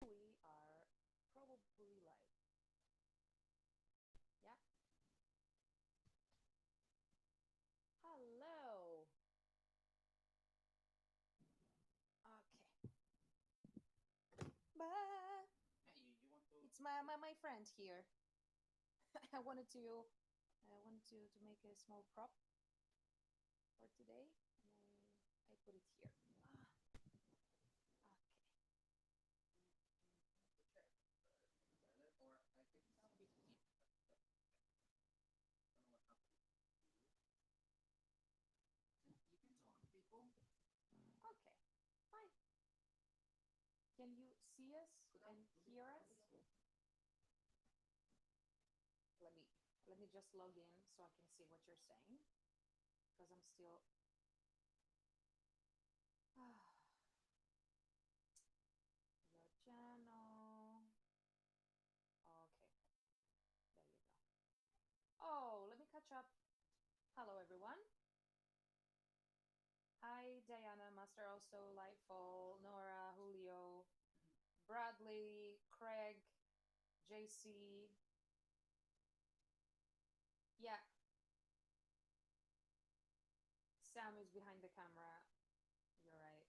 We are probably live. Yeah. Hello. Okay. But it's my friend here. I wanted to I wanted to make a small prop for today, and I put it here. Okay. Fine. Can you see us and hear us? Let me just log in so I can see what you're saying because I'm still your channel. Okay, there you go. Oh, let me catch up. Hello, everyone. Hi, Diana, Master also, Lightfall, Nora, Julio, Bradley, Craig, JC. Yeah, Sam is behind the camera. You're right.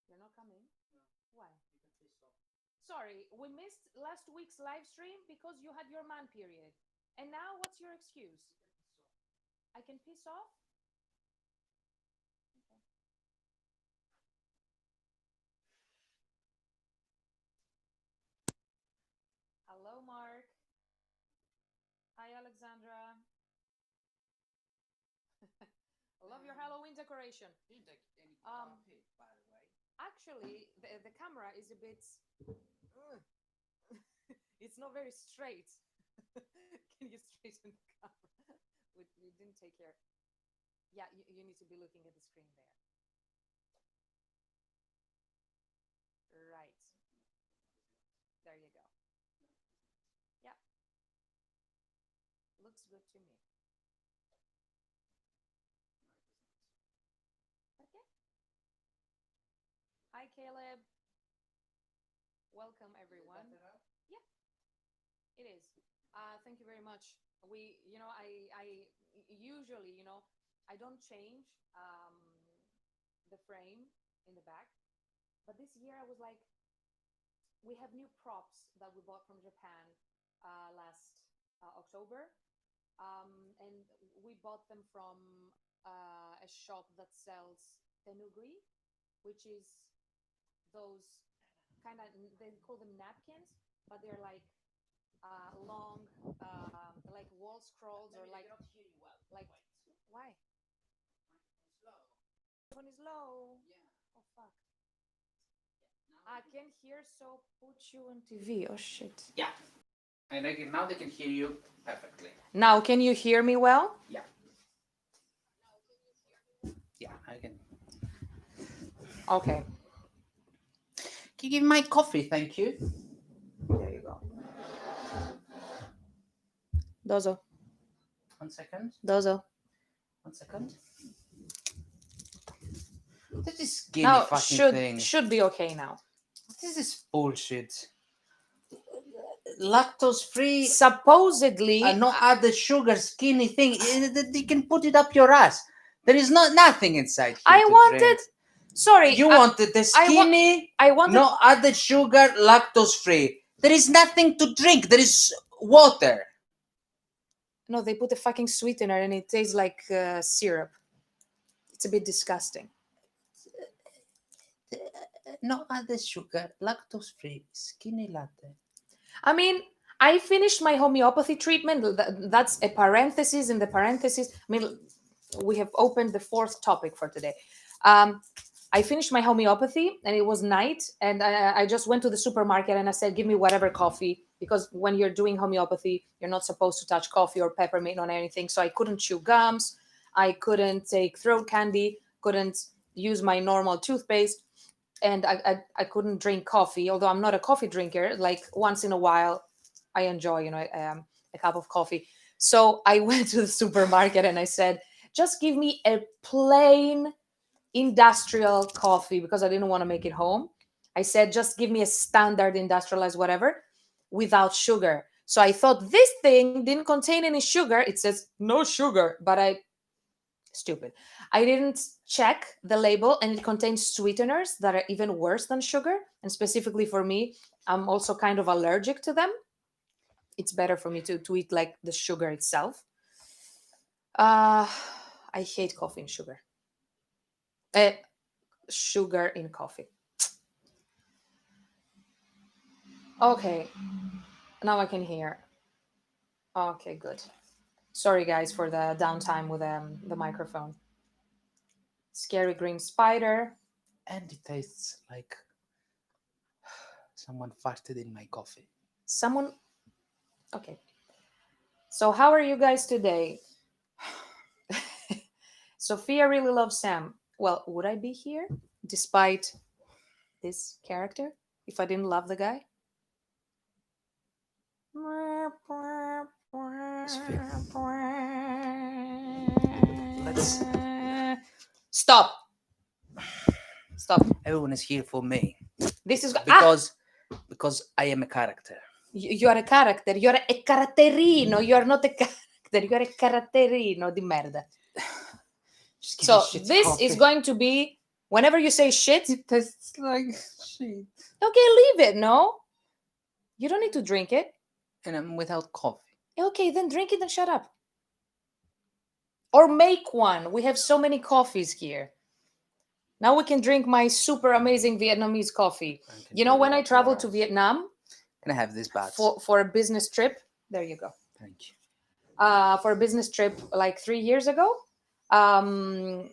You're not coming? Why? Sorry, we missed last week's live stream because you had your man period. And now what's your excuse? I can piss off? Okay. Hello, Mark. Hi, Alexandra. I love your Halloween decoration. Actually, the camera is a bit. It's not very straight. Can you straighten the camera? We didn't take care. Yeah, you need to be looking at the screen there. Right. There you go. Yeah. Looks good to me. Okay. Hi, Caleb. Welcome, everyone. Yeah, it is. Thank you very much. I usually, I don't change the frame in the back, but this year I was like, we have new props that we bought from Japan last October, and we bought them from a shop that sells tenugri, which is those kind of, they call them napkins, but they're long, like wall scrolls or like. Why? Phone is low. Oh fuck. I can hear, so put you on TV. Oh shit. Yeah. And now they can hear you perfectly. Now, can you hear me well? Yeah. Yeah, I can. Okay. Can you give me my coffee? Thank you. There you go. Dozo. 1 second. Dozo. 1 second. This is skinny Now fucking thing. should be okay now. What is this bullshit? Lactose free. Supposedly, No other sugar, skinny thing. You can put it up your ass. There is nothing inside here. I to wanted. Drink. Sorry, You wanted the skinny. I wanted. No other sugar, lactose free. There is nothing to drink. There is water. No, they put a fucking sweetener and it tastes like syrup. It's a bit disgusting. No other sugar, lactose free, skinny latte. I mean, I finished my homeopathy treatment. That's a parenthesis in the parenthesis. I mean, we have opened the fourth topic for today. I finished my homeopathy and it was night, and I just went to the supermarket and I said, give me whatever coffee, because when you're doing homeopathy, you're not supposed to touch coffee or peppermint or anything. So I couldn't chew gums. I couldn't take throat candy, couldn't use my normal toothpaste, and I couldn't drink coffee, although I'm not a coffee drinker. Like once in a while, I enjoy, a cup of coffee. So I went to the supermarket and I said, just give me a plain industrial coffee, because I didn't want to make it home. I said, just give me a standard industrialized whatever without sugar. So I thought this thing didn't contain any sugar. It says no sugar, but stupid. I didn't check the label, and it contains sweeteners that are even worse than sugar. And specifically for me, I'm also kind of allergic to them. It's better for me to eat like the sugar itself. Uh, I hate coffee and sugar. Uh, Sugar in coffee. Okay, now I can hear. Okay, good. Sorry, guys, for the downtime with the microphone. Scary green spider. And it tastes like someone farted in my coffee. Someone. Okay. So, how are you guys today? Sophia really loves Sam. Well, would I be here despite this character if I didn't love the guy? Let's. Stop. Stop. Everyone is here for me This is because I am a character. You are a character. You are a caratterino. You are not a character. You are a caratterino di merda. So this coffee. is going to be whenever you say shit. It tastes like shit. Okay, leave it. No, you don't need to drink it. And I'm without coffee. Okay, then drink it and shut up. Or make one. We have so many coffees here. Now we can drink my super amazing Vietnamese coffee. You know, when I traveled to Vietnam, can I have this back for a business trip? There you go. Thank you. For a business trip like 3 years ago, I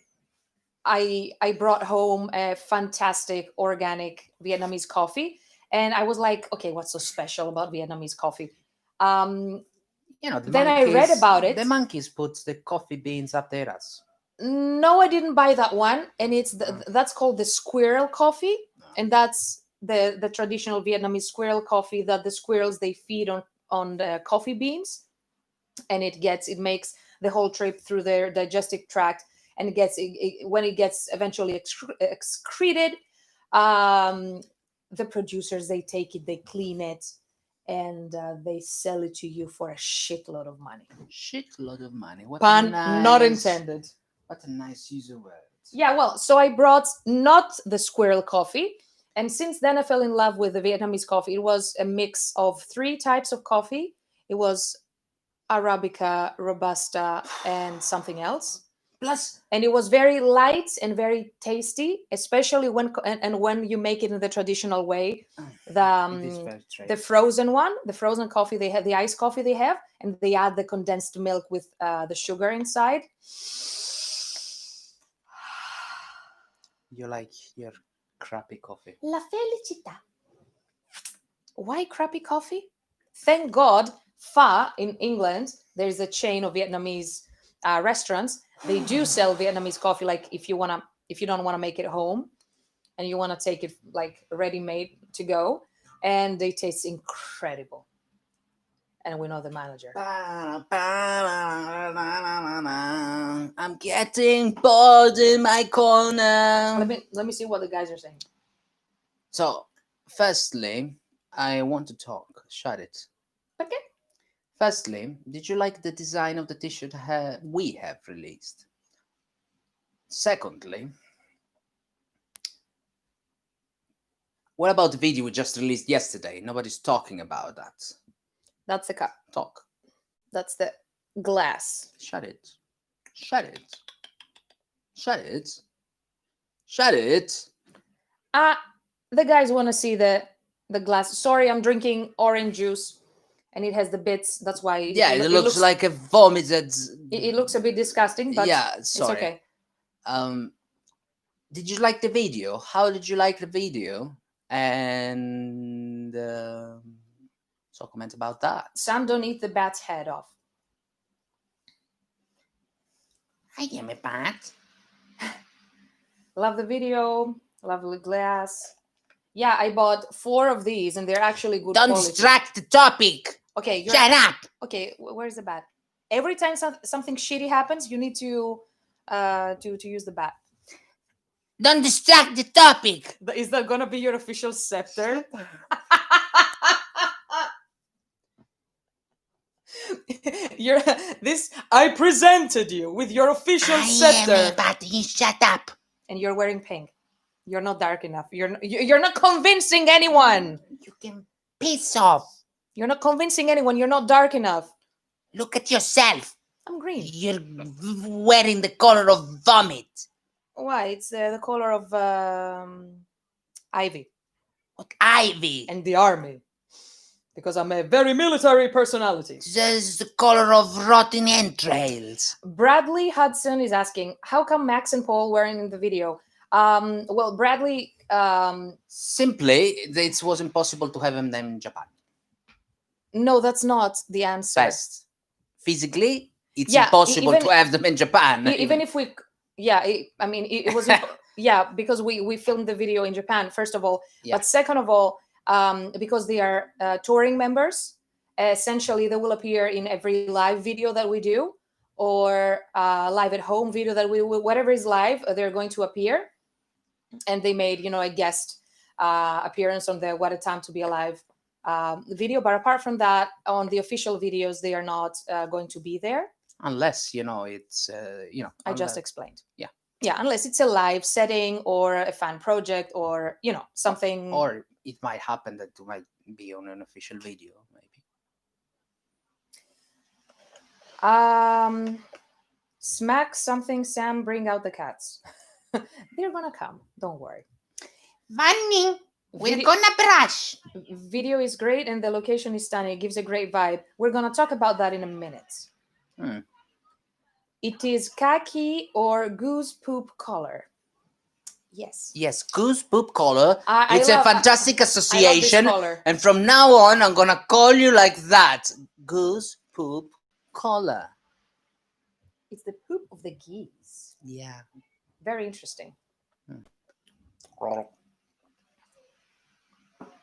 brought home a fantastic organic Vietnamese coffee, and I was like, okay, what's so special about Vietnamese coffee? Then I read about it. The monkeys put the coffee beans up their ass. No, I didn't buy that one, and that's called the squirrel coffee, and that's the traditional Vietnamese squirrel coffee that the squirrels they feed on the coffee beans, and it makes the whole trip through their digestive tract, and when it gets eventually excreted, the producers they take it, they clean it, and they sell it to you for a shitload of money. Shitload of money. What Pun not intended. What a nice use of words. Yeah, well, so I brought not the squirrel coffee. And since then, I fell in love with the Vietnamese coffee. It was a mix of 3 types of coffee. It was Arabica, Robusta, and something else. And it was very light and very tasty, especially when you make it in the traditional way. The frozen one, the frozen coffee they have, the iced coffee they have, and they add the condensed milk with the sugar inside. You like your crappy coffee. La felicità. Why crappy coffee? Thank God, Pha in England, there's a chain of Vietnamese restaurants. They do sell Vietnamese coffee. Like if you don't want to make it home, and you want to take it like ready-made to go, and they taste incredible. And we know the manager. I'm getting bored in my corner. Let me see what the guys are saying. So, firstly, I want to talk. Shut it. Okay. Firstly, did you like the design of the t-shirt we have released? Secondly, what about the video we just released yesterday? Nobody's talking about that. That's the cup. Talk. That's the glass. Shut it. Shut it. Shut it. Shut it. The guys want to see the glass. Sorry, I'm drinking orange juice, and it has the bits. That's why. Yeah, it looks like a vomited. It looks a bit disgusting, but yeah, sorry. It's okay. Did you like the video? How did you like the video? And so comment about that. Sam, don't eat the bat's head off. I am a bat. Love the video. Lovely glass. Yeah, I bought 4 of these, and they're actually good Don't quality. distract the topic. Okay, shut up. Okay, where's the bat? Every time something shitty happens, you need to use the bat. Don't distract the topic. Is that gonna be your official scepter? You're this. I presented you with your official scepter, but you shut up. and you're wearing pink. You're not dark enough. You're not convincing anyone. You can piss off. You're not convincing anyone. You're not dark enough. Look at yourself. I'm green. You're wearing the color of vomit. Why? It's the color of ivy What ivy? and the army. Because I'm a very military personality. This is the color of rotting entrails. Bradley Hudson is asking, how come Max and Paul weren't in the video? Well, Bradley... Simply, it was impossible to have them in Japan. No, that's not the answer. Best. Physically, it's impossible to have them in Japan. Even if we... Yeah, it was... yeah, because we filmed the video in Japan, first of all. Yeah. But second of all, because they are touring members, essentially they will appear in every live video that we do, or live at home video that we will, whatever is live, they're going to appear. And they made, a guest appearance on the What a Time to Be Alive video. But apart from that, on the official videos, they are not going to be there. Unless, it's, I just explained. Yeah. Yeah, unless it's a live setting or a fan project or, something. Or it might happen that it might be on an official video, maybe. Smack something, Sam, bring out the cats. They're gonna come, don't worry. Funny, we're gonna brush. Video is great and the location is stunning. It gives a great vibe. We're gonna talk about that in a minute. It is khaki or goose poop color. Yes. Yes, goose poop color. It's a fantastic association. I love this color. And from now on, I'm gonna call you like that. Goose poop color. It's the poop of the geese. Yeah. Very interesting.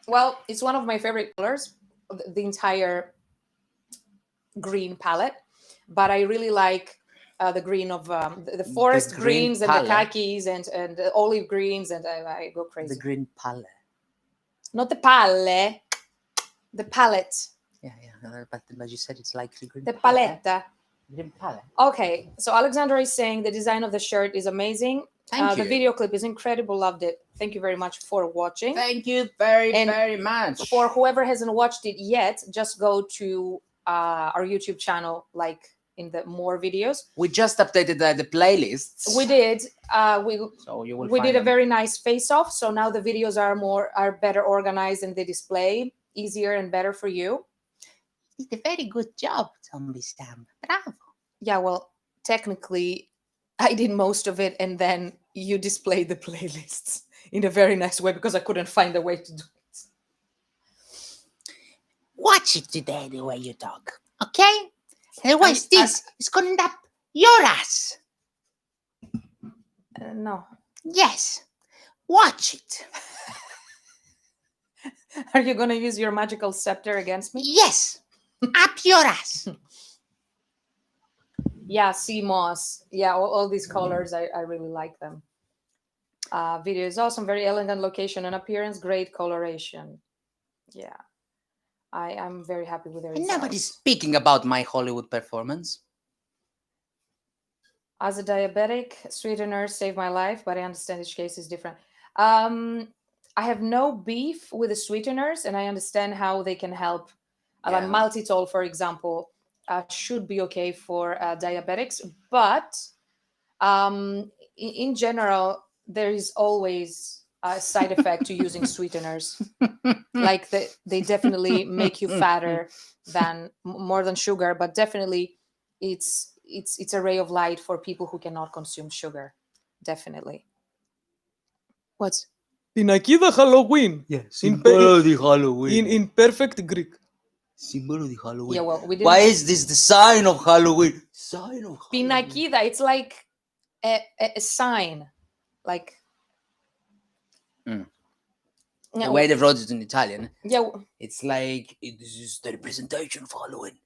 Well, it's one of my favorite colors, the entire green palette. But I really like the green of the forest greens and the khakis and the olive greens, and I go crazy. The green palette. Not the palle, the palette. Yeah. But you said it's like the green the palette. Green palette. Okay, so Alexandra is saying the design of the shirt is amazing. Thank you. The video clip is incredible. Loved it. Thank you very much for watching. Thank you very much. For whoever hasn't watched it yet, just go to our YouTube channel, like in the more videos. We just updated the playlists. We did. So you will. We did a very nice face-off. So now the videos are better organized and they display easier and better for you. You did a very good job, Zombie Sam. Bravo. Yeah, well, technically, I did most of it, and then you displayed the playlists in a very nice way because I couldn't find a way to do it. Watch it today the way you talk, okay? Otherwise, this is going to end up your ass. No. Yes. Watch it. Are you going to use your magical scepter against me? Yes. Up your ass. Yeah, sea moss. Yeah, all these colors, I really like them. Video is awesome. Very elegant location and appearance. Great coloration. Yeah. I'm very happy with the results. Nobody's speaking about my Hollywood performance. As a diabetic, sweeteners saved my life, but I understand each case is different. I have no beef with the sweeteners, and I understand how they can help. Like maltitol, for example, should be okay for diabetics, but in general, there is always a side effect to using sweeteners. Like they definitely make you fatter than more than sugar, but definitely it's a ray of light for people who cannot consume sugar. Definitely. What's Pinakida Halloween? Yeah, symbol di Halloween. In perfect Greek. Symbol di Halloween. Yeah, well, we didn't. Why is this the sign of Halloween? Sign of Halloween. Pinakida, it's like a sign, like. The way they wrote it in Italian, yeah, it's like this is the representation of Halloween.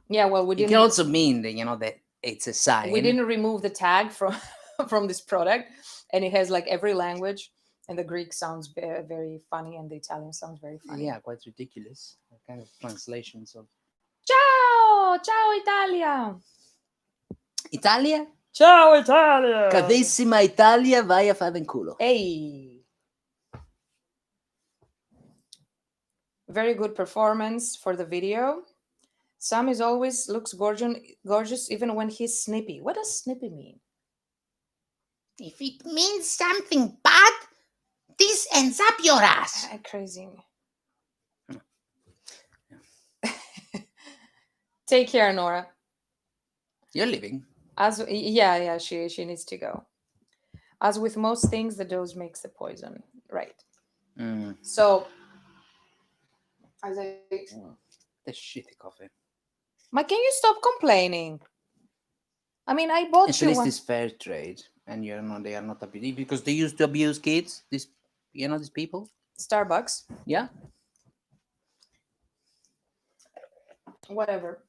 Yeah, well, we It didn't. can also mean that that it's a sign. We didn't remove the tag from from this product, and it has like every language, and the Greek sounds very, very funny, and the Italian sounds very funny. Yeah, quite ridiculous. Kind of translations of Ciao, ciao Italia. Italia. Ciao Italia. Carissima Italia, vai a fare in culo. Hey. Very good performance for the video. Sam is always looks gorgeous even when he's snippy. What does snippy mean? If it means something bad, this ends up your ass. Crazy. Take care, Nora. You're leaving. Yeah, she needs to go. As with most things, the dose makes the poison. Right. So, as I The shitty coffee. can you stop complaining? I mean, I bought At you least one. it's fair trade, and they are not abusing because they used to abuse kids. These people. Starbucks. Yeah. Whatever.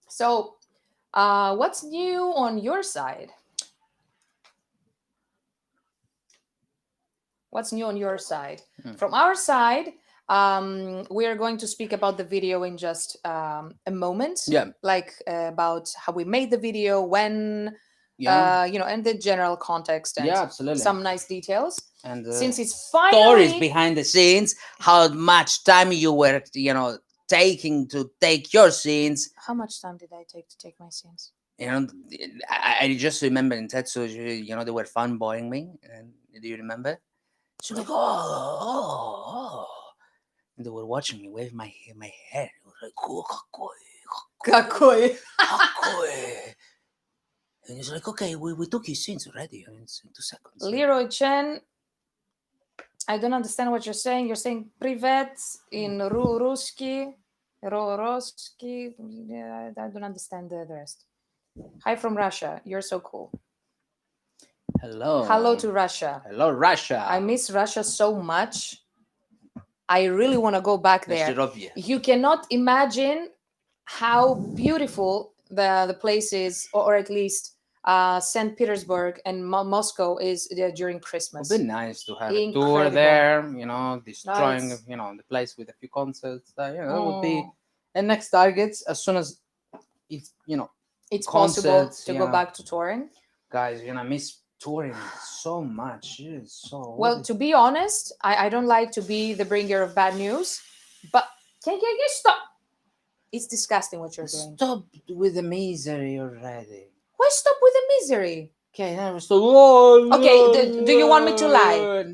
So, what's new on your side? What's new on your side? From our side, we are going to speak about the video in just a moment. Yeah. Like about how we made the video, when, Yeah. and the general context, and Yeah, absolutely. some nice details. And Since it's finally stories behind the scenes, how much time you were, taking to take your scenes. How much time did I take to take my scenes? I just remember in Tetsu, they were fanboying me. And do you remember? So like, oh. And they were watching me wave my hair. It was like, oh, Kakoi. kakoi. And it's like, okay, we took his scenes already in 2 seconds. Leroy Chen, I don't understand what you're saying. You're saying privet in Ruski. Roski. Yeah, I don't understand the rest. Hi from Russia. You're so cool. Hello. Hello to Russia. Hello, Russia. I miss Russia so much. I really want to go back there. You cannot imagine how beautiful the place is, or at least St. Petersburg and Moscow is during Christmas. It would be nice to have a tour there, destroying, the place with a few concerts. That would be a next target as soon as it's, it's concerts, possible to go back to touring. Guys, I miss touring so much. Well, to be honest, I don't like to be the bringer of bad news, but can you stop? It's disgusting what you're doing. Stop with the misery already. Why stop with the misery? Okay, now we're still. Okay, do you want me to lie?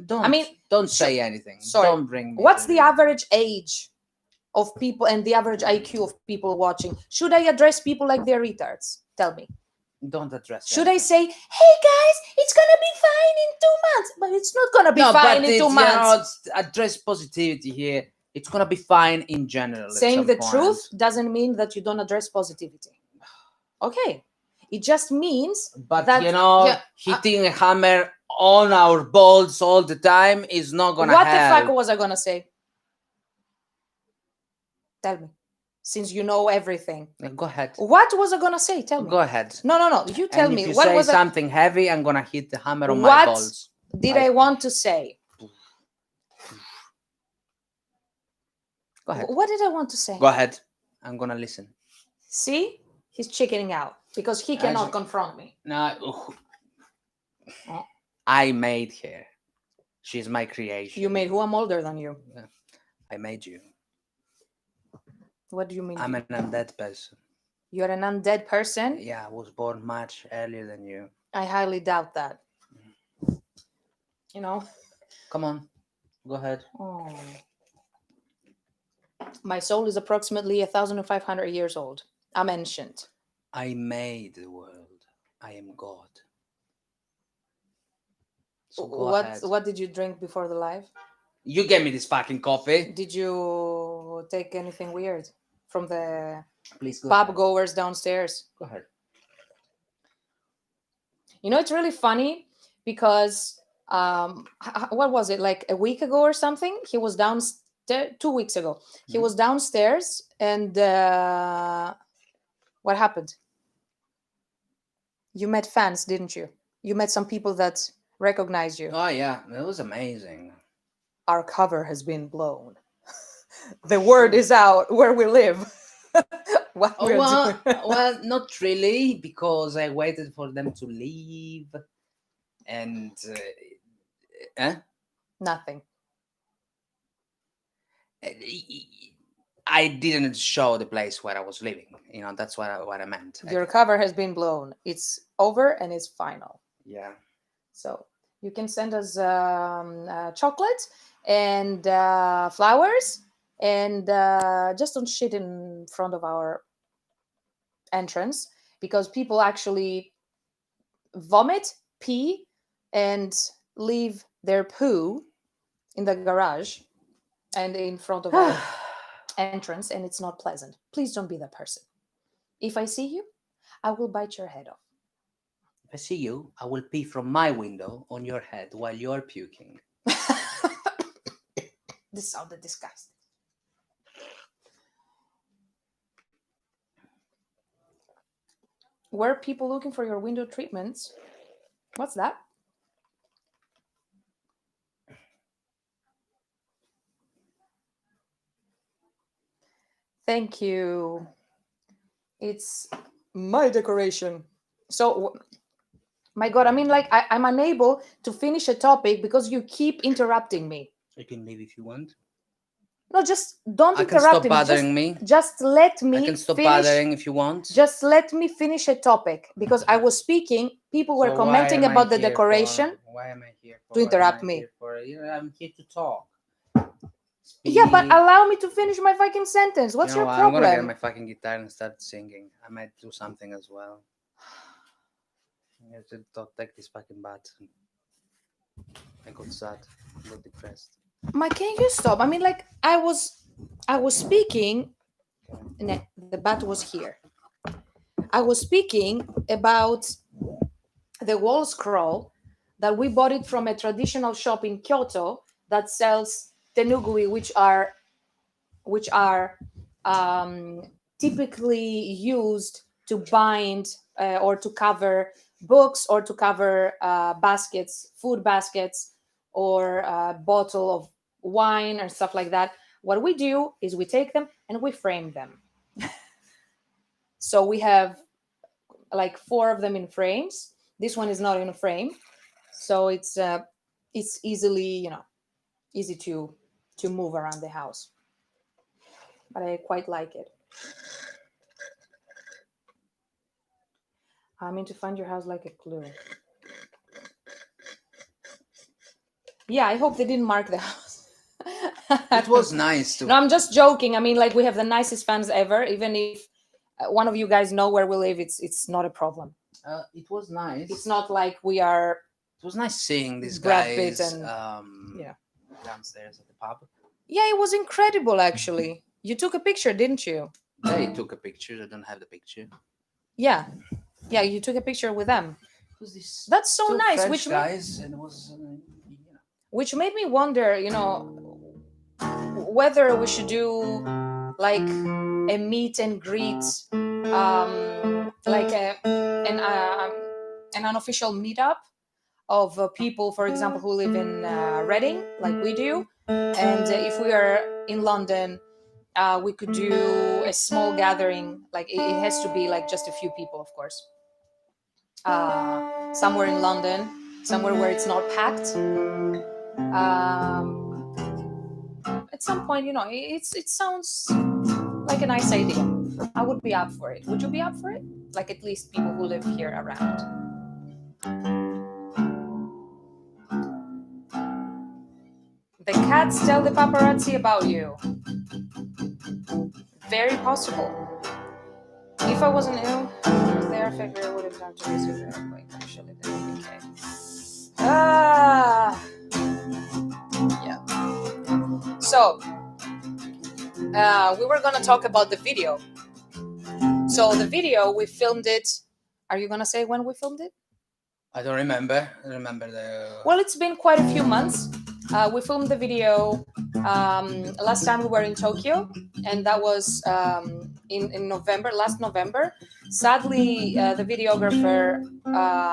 Don't say anything. Sorry. Don't bring me. What's the average age of people and the average IQ of people watching? Should I address people like they're retards? Tell me. Don't address. Should I say, hey guys, it's gonna be fine in 2 months? But it's not gonna be fine in 2 months. Address positivity here. It's gonna be fine in general. Saying the truth doesn't mean that you don't address positivity. Okay. It just means that hitting a hammer on our balls all the time is not gonna help. What help. the fuck was I gonna say? Tell me. Since you know everything. Go ahead. What was I gonna say? Tell me. Go ahead. No. You tell me. If you what say was something heavy, I'm gonna hit the hammer on my balls. What did I want to say? Go ahead. What did I want to say? Go ahead. I'm gonna listen. See? He's chickening out because he cannot confront me. No. I made her. She's my creation. You made who? I'm older than you. Yeah. I made you. What do you mean? I'm an undead person. You're an undead person? Yeah, I was born much earlier than you. I highly doubt that. Come on. Go ahead. Oh. My soul is approximately 1,500 years old. I'm ancient. I made the world. I am God. So what did you drink before the live? You gave me this fucking coffee. Did you take anything weird from the Please go pub ahead. goers downstairs? Go ahead. It's really funny because what was it, like a week ago or something? He was downstairs. 2 weeks ago. He was downstairs and what happened? You met fans, didn't you? You met some people that recognized you. Oh yeah, it was amazing. Our cover has been blown. The word is out where we live. What Oh, we're well, doing. well, not really, because I waited for them to leave, and Nothing. I didn't show the place where I was living. That's what I meant. Your cover has been blown. It's over and it's final. Yeah. So you can send us chocolate and flowers, and just don't shit in front of our entrance, because people actually vomit, pee, and leave their poo in the garage and in front of our entrance, and it's not pleasant. Please don't be that person. If I see you, I will bite your head off. If I see you, I will pee from my window on your head while you're puking. This sounded disgusting. Were people looking for your window treatments? What's that? Thank you. It's my decoration. So, my God, I mean, like, I'm unable to finish a topic because you keep interrupting me. You can leave if you want. No, just don't I can interrupt stop bothering me. Just let me I can stop finish. bothering if you want. Just let me finish a topic, because I was speaking. People were So commenting why am I about the here decoration. Why am I here for? To interrupt What am I me. here for? I'm here to talk. Yeah, but Speak. allow me to finish my fucking sentence. What's your what? problem? I'm gonna get my fucking guitar and start singing. I might do something as well. I have to take this fucking bath. I got sad. I got depressed. Can you stop? I mean, like, I was speaking. Okay. The bat was here. I was speaking about the wall scroll that we bought it from a traditional shop in Kyoto that sells tenugui, which are typically used to bind or to cover books, or to cover baskets, food baskets, or a bottle of wine or stuff like that. What we do is we take them and we frame them. So we have like 4 of them in frames. This one is not in a frame, so it's easily, easy to move around the house. But I quite like it. I mean, to find your house like a clue. Yeah, I hope they didn't mark the house. It was nice too. No, I'm just joking. I mean, like, we have the nicest fans ever. Even if one of you guys know where we live, it's not a problem. It was nice. It's not like we are. It was nice seeing these Brad Pitt guys and- downstairs at the pub. Yeah, it was incredible, actually. You took a picture, didn't you? They took a picture. I don't have the picture. Yeah, you took a picture with them. Was this That's so two nice. French Which guys, and it was which made me wonder, whether we should do like a meet and greet, like an unofficial meetup of people, for example, who live in Reading, like we do, and if we are in London, we could do a small gathering. Like it has to be like just a few people, of course. Somewhere in London, somewhere where it's not packed. At some point, it sounds like a nice idea. I would be up for it. Would you be up for it? Like, at least people who live here around. The cats tell the paparazzi about you. Very possible. If I wasn't ill, there, February would have done to visit the earthquake. Actually, that would be okay. Yeah. So, we were going to talk about the video. So, the video, we filmed it. Are you going to say when we filmed it? I don't remember. I remember the. Well, it's been quite a few months. We filmed the video last time we were in Tokyo, and that was in November, last November. Sadly, the videographer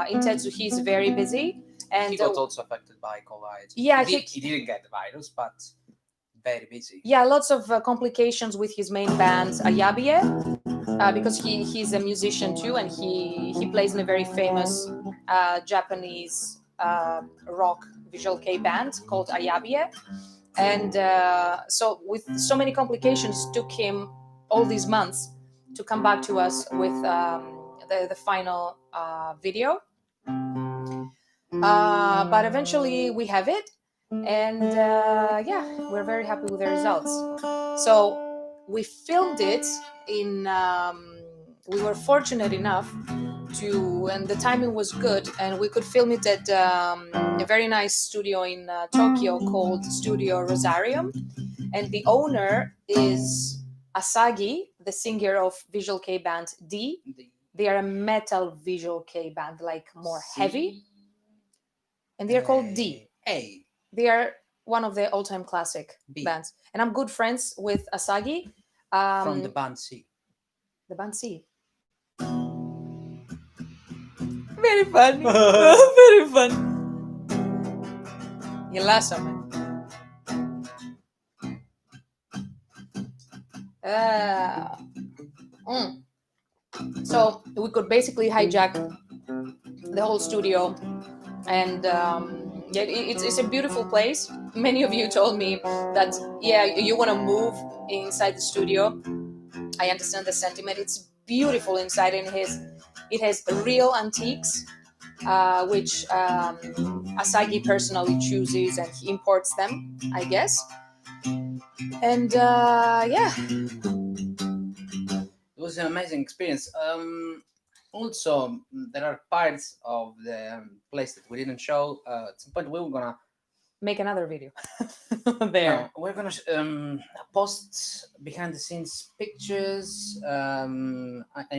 in Tetsu, he's very busy, and he got also affected by COVID. yeah, he didn't get the virus, but very busy. yeah, lots of complications with his main band Ayabie, because he's a musician too, and he plays in a very famous Japanese rock visual K band called Ayabie. And so with so many complications, it took him all these months to come back to us with the final video. But eventually we have it, and yeah, we're very happy with the results. So we filmed it in we were fortunate enough to, and the timing was good, and we could film it at a very nice studio in Tokyo called Studio Rosarium, and the owner is Asagi, the singer of visual K band D. They are a metal visual K band, like more heavy, and they are called D. A. They are one of the all-time classic B. bands, and I'm good friends with Asagi From the band C. the band C. Very funny. Very fun. Γελάσαμε. So we could basically hijack the whole studio, and yeah, it's a beautiful place. Many of you told me that, yeah, you want to move inside the studio. I understand the sentiment. It's beautiful inside, and it has real antiques, which Asagi personally chooses, and he imports them, I guess. And yeah, It was an amazing experience. Also, there are parts of the place that we didn't show. At some point, we were gonna make another video there. No, we're gonna post behind the scenes pictures. I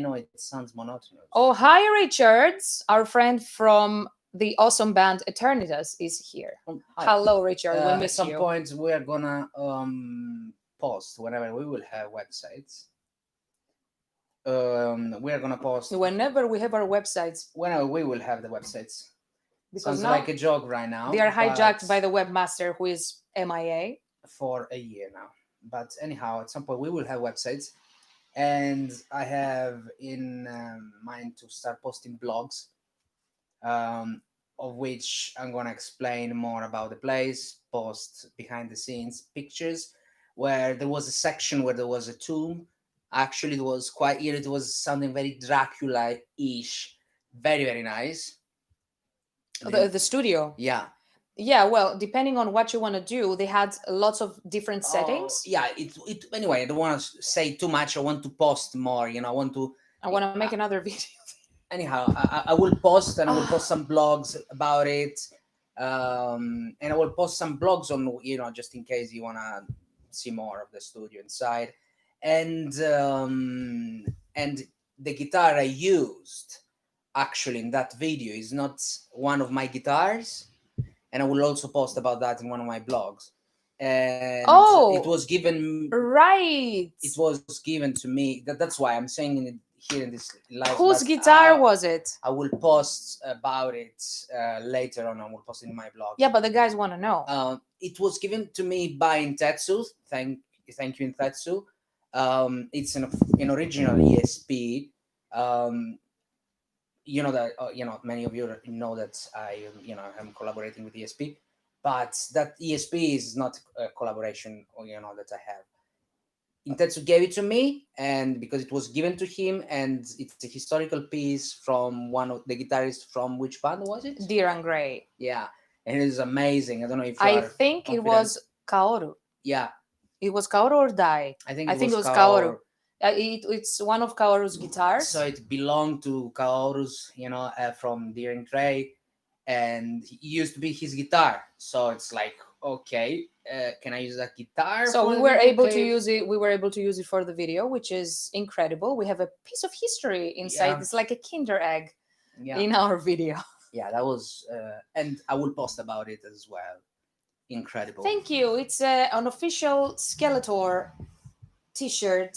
know it sounds monotonous. Oh, hi, Richards. Our friend from the awesome band Eternitas is here. Hi. Hello, Richard. We At miss some you. point, we are gonna post whenever we will have websites. We are gonna post Whenever we have our websites, whenever we will have the websites. because Sounds now like a joke right now. they are hijacked but by the webmaster, who is MIA. for a year now. But anyhow, at some point we will have websites, and I have in mind to start posting blogs, of which I'm gonna explain more about the place, post behind the scenes pictures, where there was a section where there was a tomb. Actually, it was quite eerie. It was something very Dracula-ish, very very nice. The studio. Yeah. Yeah, well, depending on what you want to do, they had lots of different settings. Yeah, it anyway, I don't want to say too much. I want to post more, I want to make another video. anyhow, I will post, and I will post some blogs about it, and I will post some blogs on, just in case you want to see more of the studio inside, and the guitar I used actually in that video is not one of my guitars, and I will also post about that in one of my blogs. And it was given right. It was given to me. That's why I'm saying it here in this live. Whose guitar was it? I will post about it later on. I will post it in my blog. Yeah, but the guys want to know. It was given to me by Intetsu. Thank you, Intetsu. It's an original ESP. That many of you know that I'm collaborating with ESP, but that ESP is not a collaboration that I have. Intetsu gave it to me, and because it was given to him, and it's a historical piece from one of the guitarists from which band was it? Deer and Grey. Yeah, and it is amazing. I don't know if I think confident. It was Kaoru. Yeah, it was Kaoru or Dai. I think it was Kaoru. It's one of Kaoru's guitars. So it belonged to Kaoru's, from Deer and Grey, and he used to be his guitar. So it's like, okay, can I use that guitar? So we were able to use it. We were able to use it for the video, which is incredible. We have a piece of history inside. Yeah. It's like a Kinder egg in our video. Yeah, that was, and I will post about it as well. Incredible. Thank you. It's an official Skeletor T-shirt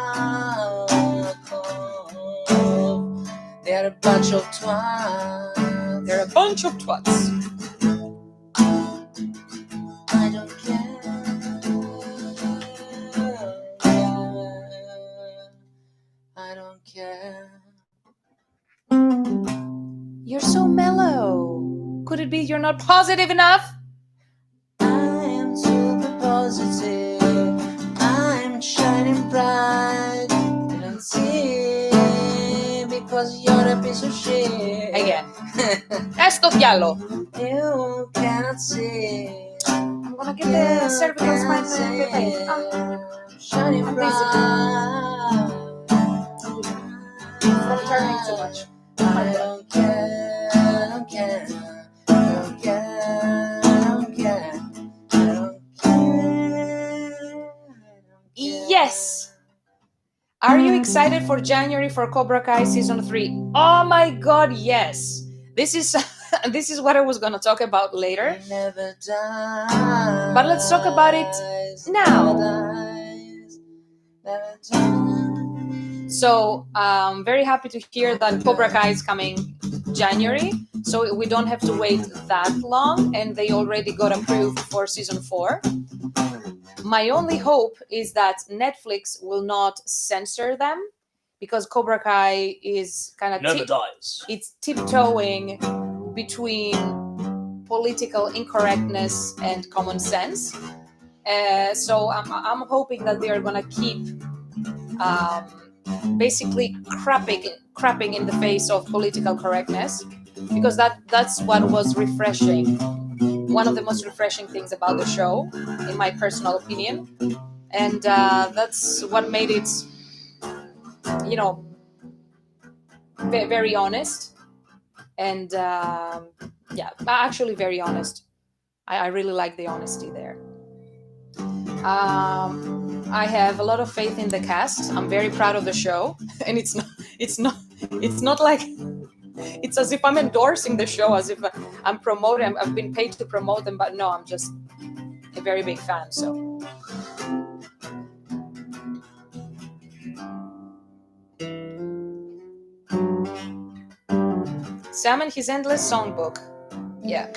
bunch of twats. They're a bunch of twats. I don't care. I don't care. You're so mellow. Could it be you're not positive enough? I am super positive. I'm shining bright. You don't see because you're a piece of shit. Again. Esto diallo. You cannot see. I'm gonna get the cervical spine pain. Shining I'm bright. From turning too much. I don't care. I don't care. I don't care. I don't care. I don't care. Yes. Are you excited for January for Cobra Kai season 3? Oh my god, yes. This is this is what I was gonna talk about later. Never dies. But let's talk about it now. Never dies. Never dies. So I'm very happy to hear that Cobra Kai is coming January. So we don't have to wait that long, and they already got approved for season 4. My only hope is that Netflix will not censor them, because Cobra Kai is kind of dies. it's tiptoeing between political incorrectness and common sense. So I'm hoping that they are gonna keep basically crapping in the face of political correctness, because that's what was refreshing. One of the most refreshing things about the show, in my personal opinion, and that's what made it, you know, very honest, and yeah, actually very honest. I really like the honesty there. I have a lot of faith in the cast. I'm very proud of the show, and it's not like it's as if I'm endorsing the show, as if I'm promoting. I've been paid to promote them, but no, I'm just a very big fan. So. Sam and his endless songbook. Yeah,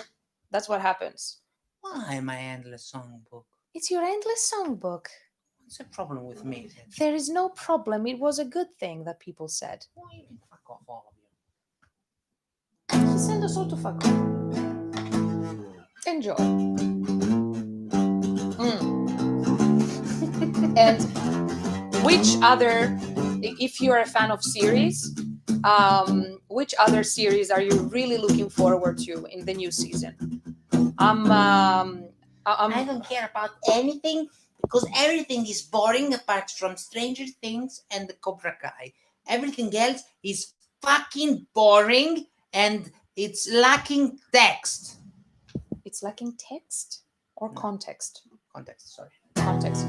that's what happens. Why my endless songbook? It's your endless songbook. What's the problem with me? There is no problem. It was a good thing that people said. Why you can fuck off, all of you? He sent us all to fuck off. Enjoy. And which other, if you're a fan of series, which other series are you really looking forward to in the new season? I don't care about anything because everything is boring apart from Stranger Things and the Cobra Kai. Everything else is fucking boring and it's lacking text. It's lacking text or No. context? Context, sorry. Context.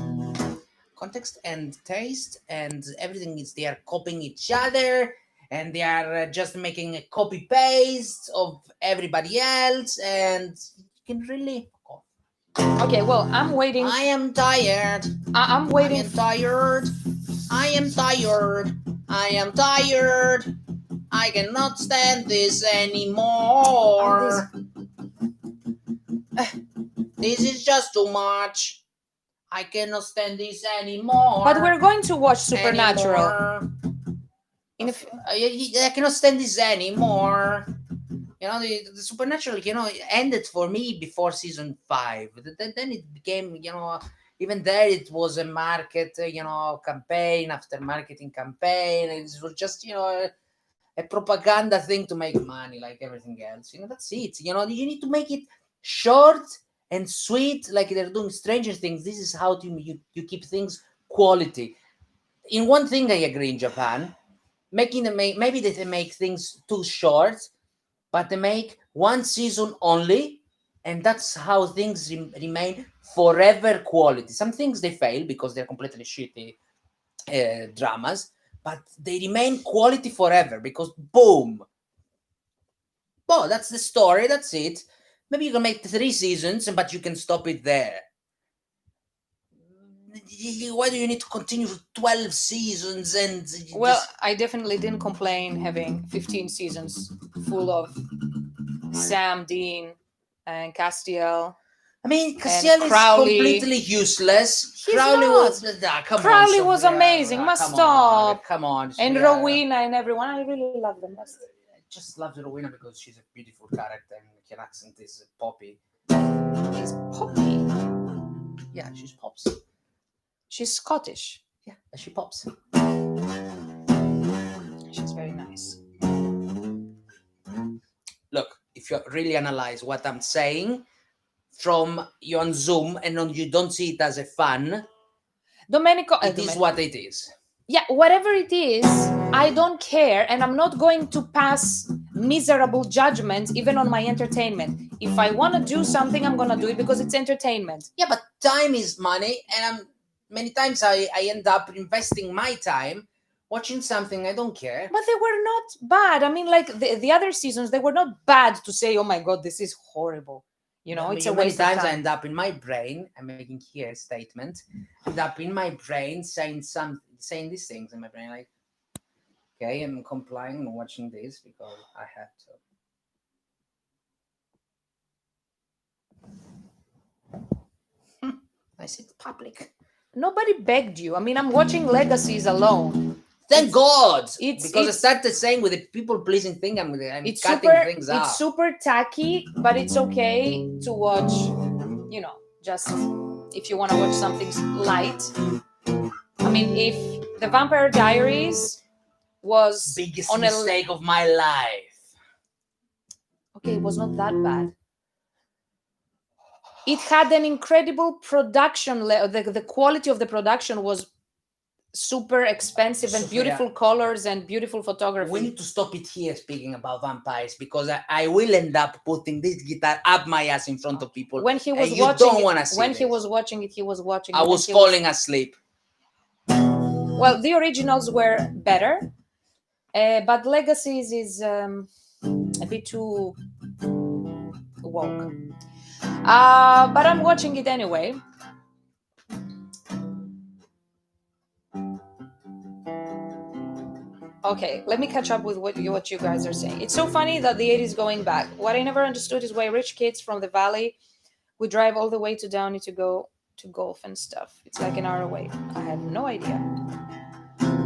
Context and taste, and everything is they are copying each other, and they are just making a copy paste of everybody else, and you can really fuck off. Okay, well, I'm waiting. I am tired. I'm waiting. I am tired. I am tired. I am tired. I cannot stand this anymore. This is just too much. I cannot stand this anymore. But we're going to watch Supernatural. Anymore. In I cannot stand this anymore. You know, the Supernatural, you know, ended for me before season 5. Then it became, you know, even there it was a market, you know, campaign after marketing campaign. It was just, you know, a propaganda thing to make money like everything else. You know, that's it. You know, you need to make it short and sweet like they're doing Stranger Things. This is how you keep things quality. In one thing I agree in Japan, maybe they make things too short, but they make one season only, and that's how things remain forever quality. Some things they fail because they're completely shitty dramas, but they remain quality forever because boom. Oh, that's the story, that's it. Maybe you can make 3 seasons, but you can stop it there. Why do you need to continue for 12 seasons and Well, just... I definitely didn't complain having 15 seasons full of Sam, Dean, and Castiel. I mean, Castiel is Crowley. completely useless. He's Crowley not. was... come Crowley on, was Sophia. amazing. Must Come stop. on, come on. And Sophia. Rowena and everyone. I really love them. I just love Rowena because she's a beautiful character and her accent is poppy. She's Poppy. Yeah, she's pops. She's Scottish. Yeah, she pops. She's very nice. Look, if you really analyze what I'm saying, from you on Zoom and you don't see it as a fun, Domenico. it is what it is. Yeah, whatever it is, I don't care, and I'm not going to pass miserable judgments even on my entertainment. If I want to do something, I'm going to do it because it's entertainment. Yeah, but time is money, and many times I end up investing my time watching something I don't care. But they were not bad. I mean, like the other seasons, they were not bad to say, oh my God, this is horrible. You know, it's a waste of Many times time. I end up in my brain, I'm making here a statement, end up in my brain saying these things in my brain, like, okay, I'm complying and watching this because I have to. I said public. Nobody begged you. I mean, I'm watching Legacies alone. Thank God! It's Because I started saying with the people-pleasing thing, I'm it's cutting super, things out. It's super tacky, but it's okay to watch, you know, just if you want to watch something light. I mean, if The Vampire Diaries was biggest on mistake of my life. Okay, it was not that bad. It had an incredible production. The quality of the production was super expensive and Sophia, beautiful colors and beautiful photography. We need to stop it here speaking about vampires because I will end up putting this guitar up my ass in front of people. When he was you watching don't it, want to see when this. he was watching it, he was watching. I was falling asleep. Well, the originals were better, but Legacies is a bit too woke. But I'm watching it anyway. Okay, let me catch up with what you guys are saying. It's so funny that the 80s going back. What I never understood is why rich kids from the valley would drive all the way to Downey to go to golf and stuff. It's like an hour away. I had no idea.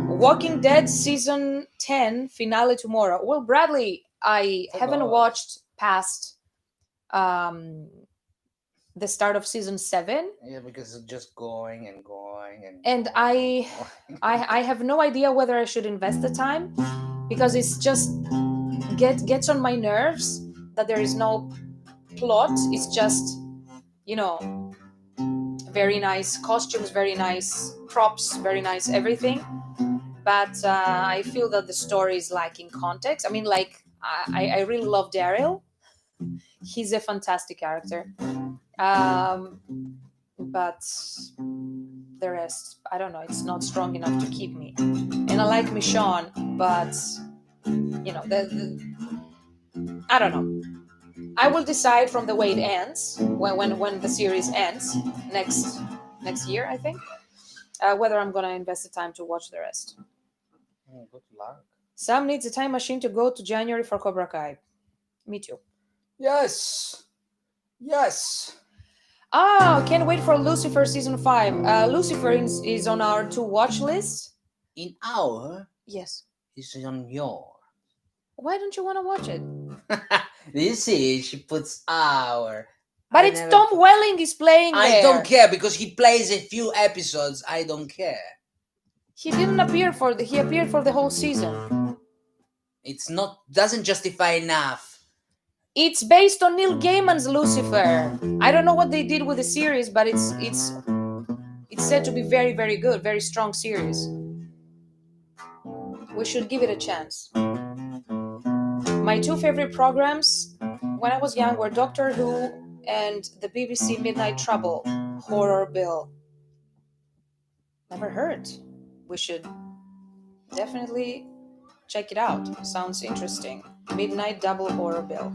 Walking Dead season 10 finale tomorrow. Well, Bradley, I haven't watched past the start of season 7. Yeah, because it's just going and going and I have no idea whether I should invest the time because it's just gets on my nerves that there is no plot. It's just, you know, very nice costumes, very nice props, very nice everything. But I feel that the story is lacking context. I mean, like, I really love Daryl. He's a fantastic character. But the rest, I don't know, it's not strong enough to keep me. And I like Michonne, but, you know, I don't know. I will decide from the way it ends, when the series ends, next year, I think, whether I'm going to invest the time to watch the rest. Good luck. Sam needs a time machine to go to January for Cobra Kai. Me too. Yes. Can't wait for Lucifer season 5. Lucifer is on our to watch list. In our? Yes. It's on your. Why don't you want to watch it? You see, she puts our. But Tom Welling is playing there. I don't care because he plays a few episodes. I don't care. He didn't appear he appeared for the whole season. It's not, doesn't justify enough. It's based on Neil Gaiman's Lucifer. I don't know what they did with the series, but it's said to be very, very good, very strong series. We should give it a chance. My 2 favorite programs when I was young were Doctor Who and the BBC Midnight Trouble Horror Bill. Never heard. We should definitely check it out. Sounds interesting. Midnight Double Horror Bill.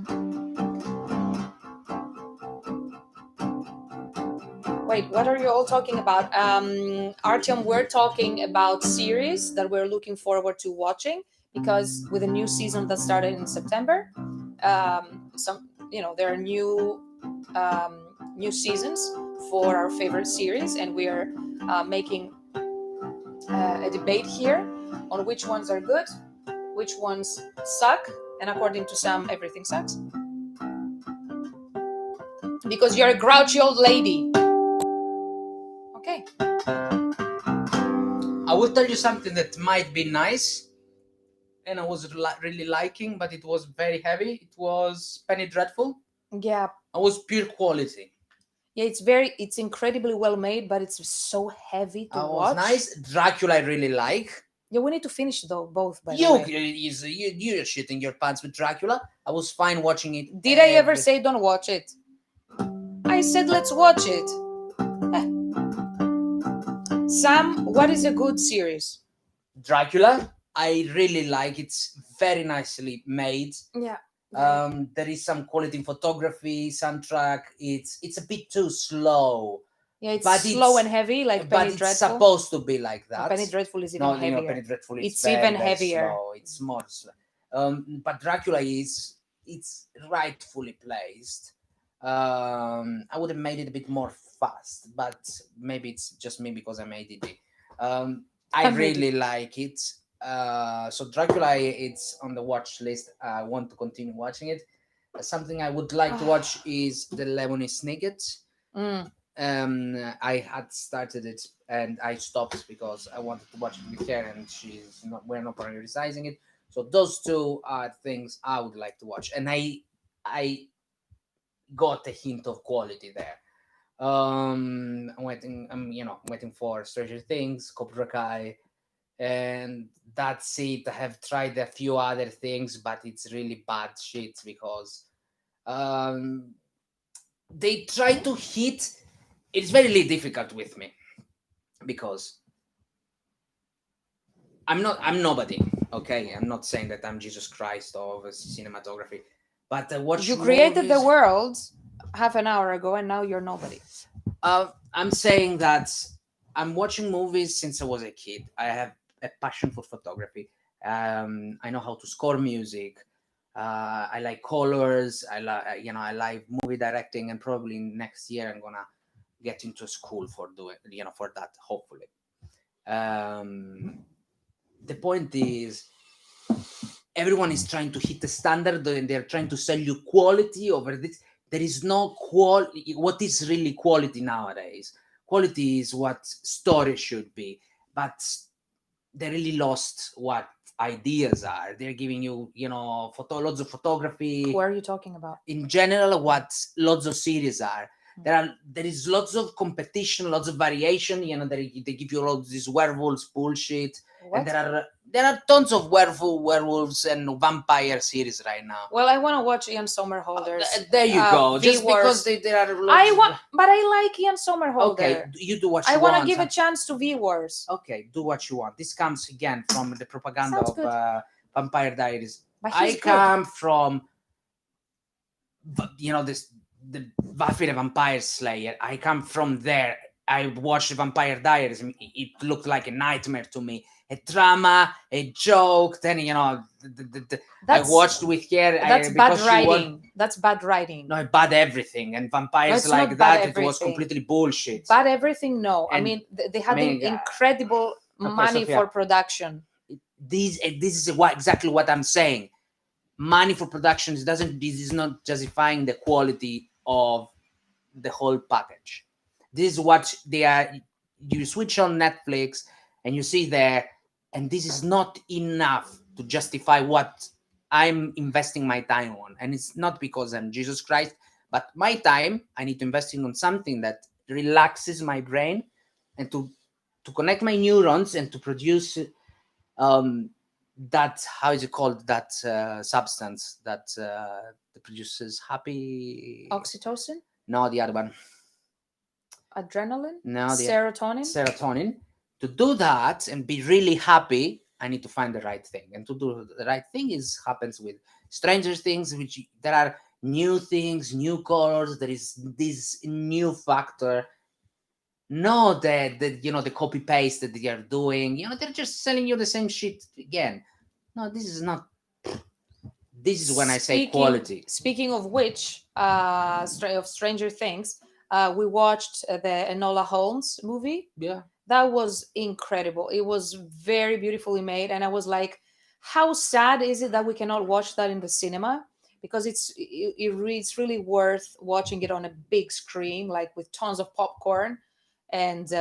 Wait, what are you all talking about? Artyom, we're talking about series that we're looking forward to watching because with a new season that started in September, there are new seasons for our favorite series, and we are making a debate here on which ones are good, which ones suck, and according to some, everything sucks. Because you're a grouchy old lady. Okay. I will tell you something that might be nice, and I was really liking, but it was very heavy. It was Penny Dreadful. Yeah. It was pure quality. Yeah, it's incredibly well made, but it's so heavy to It watch. was nice. Dracula I really like. Yeah, we need to finish though both. By the way, you're shitting your pants with Dracula. I was fine watching it. Did I ever say don't watch it? I said let's watch it. Sam, what is a good series? Dracula, I really like. It's very nicely made. Yeah. There is some quality in photography, soundtrack. It's a bit too slow. Yeah, it's slow and heavy, like Penny but Dreadful. It's supposed to be like that. Penny Dreadful is even heavier. Penny Dreadful is it's very, even very heavier. Slow. It's more slow. But Dracula it's rightfully placed. I would have made it a bit more fast, but maybe it's just me because I'm ADD. I really like it. So Dracula, it's on the watch list. I want to continue watching it. Something I would like to watch is the Lemony Snicket. I had started it and I stopped because I wanted to watch it with her, and we're not prioritizing it. So those two are things I would like to watch, and I got a hint of quality there. I'm waiting for Stranger Things, Cobra Kai, and that's it. I have tried a few other things, but it's really bad shit because they try to hit. It's very difficult with me because I'm nobody. Okay, I'm not saying that I'm Jesus Christ of cinematography, but I watch. You created the world half an hour ago, and now you're nobody. I'm saying that I'm watching movies since I was a kid. I have a passion for photography. I know how to score music. I like colors. I like movie directing, and probably next year I'm gonna get into school for that. Hopefully. The point is, everyone is trying to hit the standard, and they're trying to sell you quality over this. There is no quality. What is really quality nowadays? Quality is what story should be, but they really lost what ideas are. They're giving you, lots of photography. Who are you talking about? In general, what lots of series are. There is lots of competition, lots of variation. They give you all this werewolves bullshit. What? And there are tons of werewolves and vampire series right now. Well, I want to watch Ian Somerhalder's. There you go. Just because there are lots but I like Ian Somerhalder. Okay, you do what you want. I want. want to give a chance to V-Wars. Okay, do what you want. This comes again from the propaganda Sounds of good. Vampire Diaries. But I come from, the Buffy the Vampire Slayer. I come from there. I watched the Vampire Diaries. It looked like a nightmare to me. A drama, a joke. Then I watched with her. That's bad writing. That's bad writing. No, bad everything, and vampires like that. It was completely bullshit. Bad everything. No, and I mean they had incredible money Sophia, for production. This is exactly what I'm saying. Money for production this is not justifying the quality of the whole package. This is what they are. You switch on Netflix and you see there, and this is not enough to justify what I'm investing my time on. And it's not because I'm Jesus Christ, but my time I need to invest in on something that relaxes my brain and to connect my neurons and to produce that, how is it called, that substance that produces happy. Oxytocin? No, the other one. Adrenaline? No, the serotonin. To do that and be really happy, I need to find the right thing. And to do the right thing happens with Stranger Things, which there are new things, new colors. There is this new factor. No, the copy paste that they are doing. They're just selling you the same shit again. No, this is not. This is when I say quality. Speaking of which, of Stranger Things, we watched the Enola Holmes movie. Yeah. That was incredible. It was very beautifully made, and I was like, how sad is it that we cannot watch that in the cinema? Because it's really worth watching it on a big screen, like with tons of popcorn and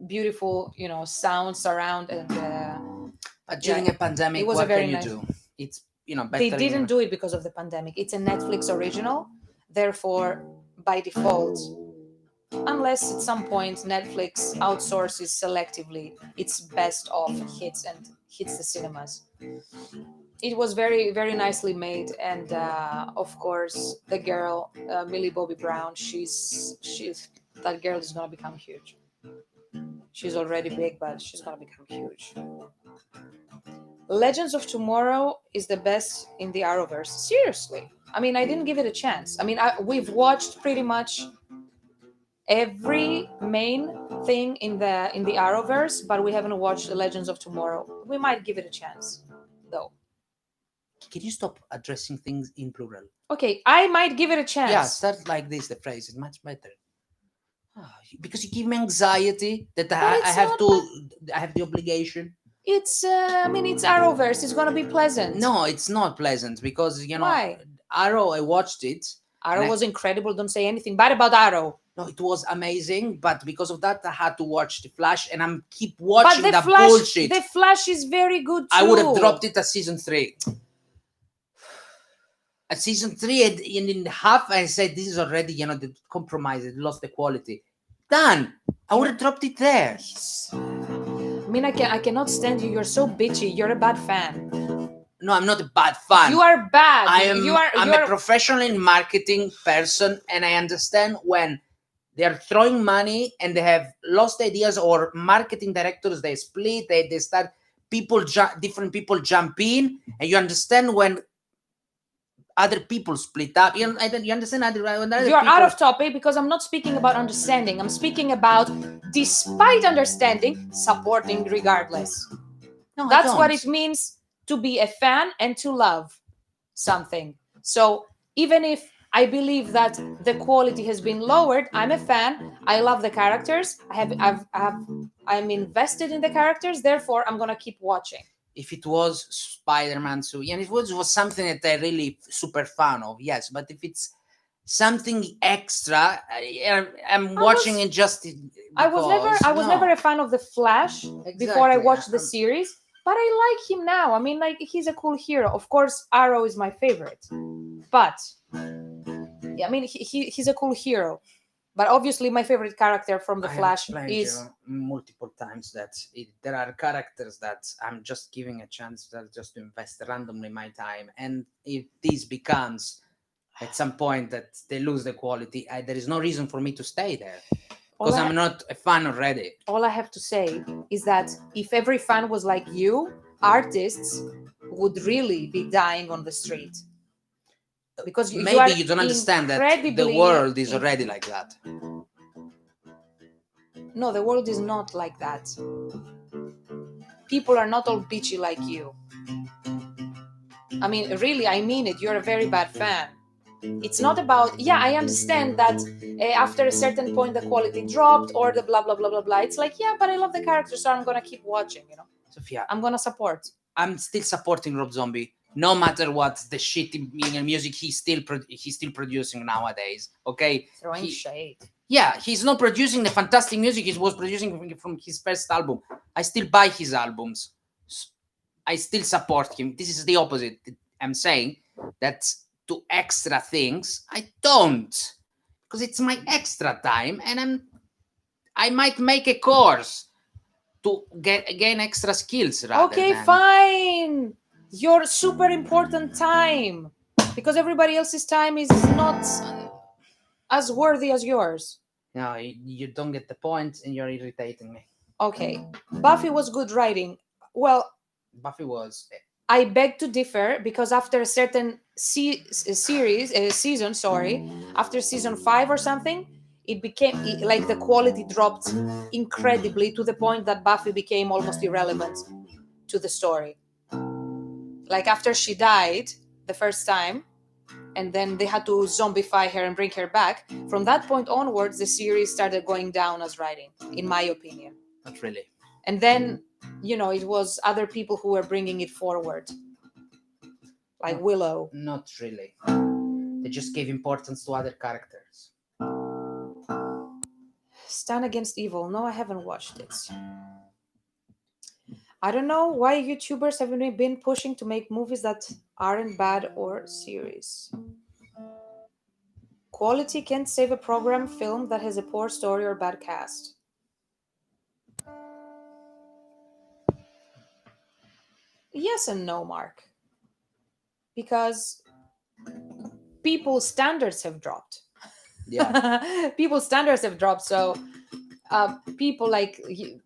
beautiful, sound surround. And But yeah, during a pandemic, it was a what very can you nice. do? It's They better. didn't do it because of the pandemic. It's a Netflix original, therefore, by default, unless at some point Netflix outsources selectively its best of hits and hits the cinemas. It was very, very nicely made, and of course, the girl, Millie Bobby Brown, she's that girl is gonna become huge. She's already big, but she's gonna become huge. Legends of Tomorrow is the best in the Arrowverse. Seriously. I mean, I didn't give it a chance. I mean, we've watched pretty much every main thing in the Arrowverse, but we haven't watched the Legends of Tomorrow. We might give it a chance, though. Can you stop addressing things in plural? Okay, I might give it a chance. Yeah, start like this. The phrase is much better. Because you give me anxiety that I it's have not to. I have the obligation. It's I mean, it's Arrowverse. It's gonna be pleasant. No, it's not pleasant because Why? Arrow. I watched it. Arrow was incredible. Don't say anything bad about Arrow. No, it was amazing, but because of that, I had to watch the Flash, and I'm keep But watching the that Flash, bullshit. the Flash is very good too. I would have dropped it at season 3. At season 3, and in half, I said this is already, the compromise. It lost the quality. Done. I would have dropped it there. I mean, I cannot stand you. You're so bitchy. You're a bad fan. No, I'm not a bad fan. You are bad. I'm a professional in marketing person, and I understand when they are throwing money and they have lost ideas, or marketing directors, they split, they start different people jump in, and you understand when other people split up. You understand? You're out of topic because I'm not speaking about understanding. I'm speaking about, despite understanding, supporting regardless. No, that's what it means to be a fan and to love something. So even if I believe that the quality has been lowered, I'm a fan. I love the characters. I'm invested in the characters. Therefore, I'm gonna keep watching. If it was Spider-Man 2, and it was something that I really super fan of, yes. But if it's something extra, I'm watching it just because, I was never a fan of the Flash before I watched the series, but I like him now. I mean, like, he's a cool hero. Of course, Arrow is my favorite, but yeah, I mean, he's a cool hero. But obviously, my favorite character from the Flash is multiple times that there are characters that I'm just giving a chance just to invest randomly my time, and if this becomes at some point that they lose the quality, there is no reason for me to stay there because I'm not a fan already. All I have to say is that if every fan was like you, artists would really be dying on the street. Because maybe you don't understand that the world is already like that. No, the world is not like that. People are not all bitchy like you. I mean, really, I mean it. You're a very bad fan. It's not about, I understand that after a certain point the quality dropped or the blah, blah, blah, blah, blah. It's like, but I love the character, so I'm going to keep watching, Sophia, I'm going to support. I'm still supporting Rob Zombie. No matter what the shitty music he's still producing nowadays, okay? Throwing shade. Yeah, he's not producing the fantastic music he was producing from his first album. I still buy his albums. I still support him. This is the opposite. I'm saying that to extra things, I don't. Because it's my extra time, and I might make a course to gain extra skills. Okay, fine. Your super important time, because everybody else's time is not as worthy as yours. No, you don't get the point, and you're irritating me. Okay, Buffy was good writing. Well, Buffy was. I beg to differ, because after a certain season, after season 5 or something, it became like the quality dropped incredibly to the point that Buffy became almost irrelevant to the story. Like after she died the first time, and then they had to zombify her and bring her back. From that point onwards, the series started going down as writing, in my opinion. Not really. And then, it was other people who were bringing it forward, like Willow. Not really. They just gave importance to other characters. Stand Against Evil. No, I haven't watched it. I don't know why YouTubers have been pushing to make movies that aren't bad or series. Quality can't save a program film that has a poor story or bad cast. Yes and no, Mark. Because people's standards have dropped. Yeah. People's standards have dropped. So people like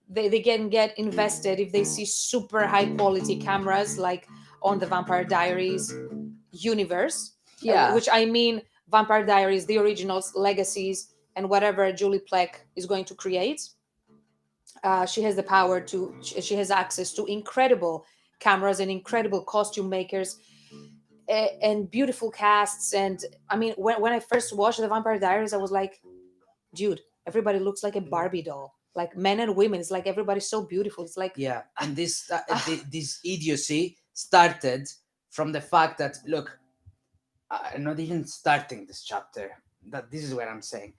they can get invested if they see super high quality cameras like on the Vampire Diaries universe. Yeah. Which I mean Vampire Diaries, the originals, legacies, and whatever Julie Plec is going to create. She has the power to, she has access to incredible cameras and incredible costume makers and beautiful casts. And I mean, when I first watched the Vampire Diaries, I was like, dude, everybody looks like a Barbie doll. Like men and women, it's like everybody's so beautiful. It's like, Yeah, and this idiocy started from the fact that, look, I'm not even starting this chapter. That this is what I'm saying.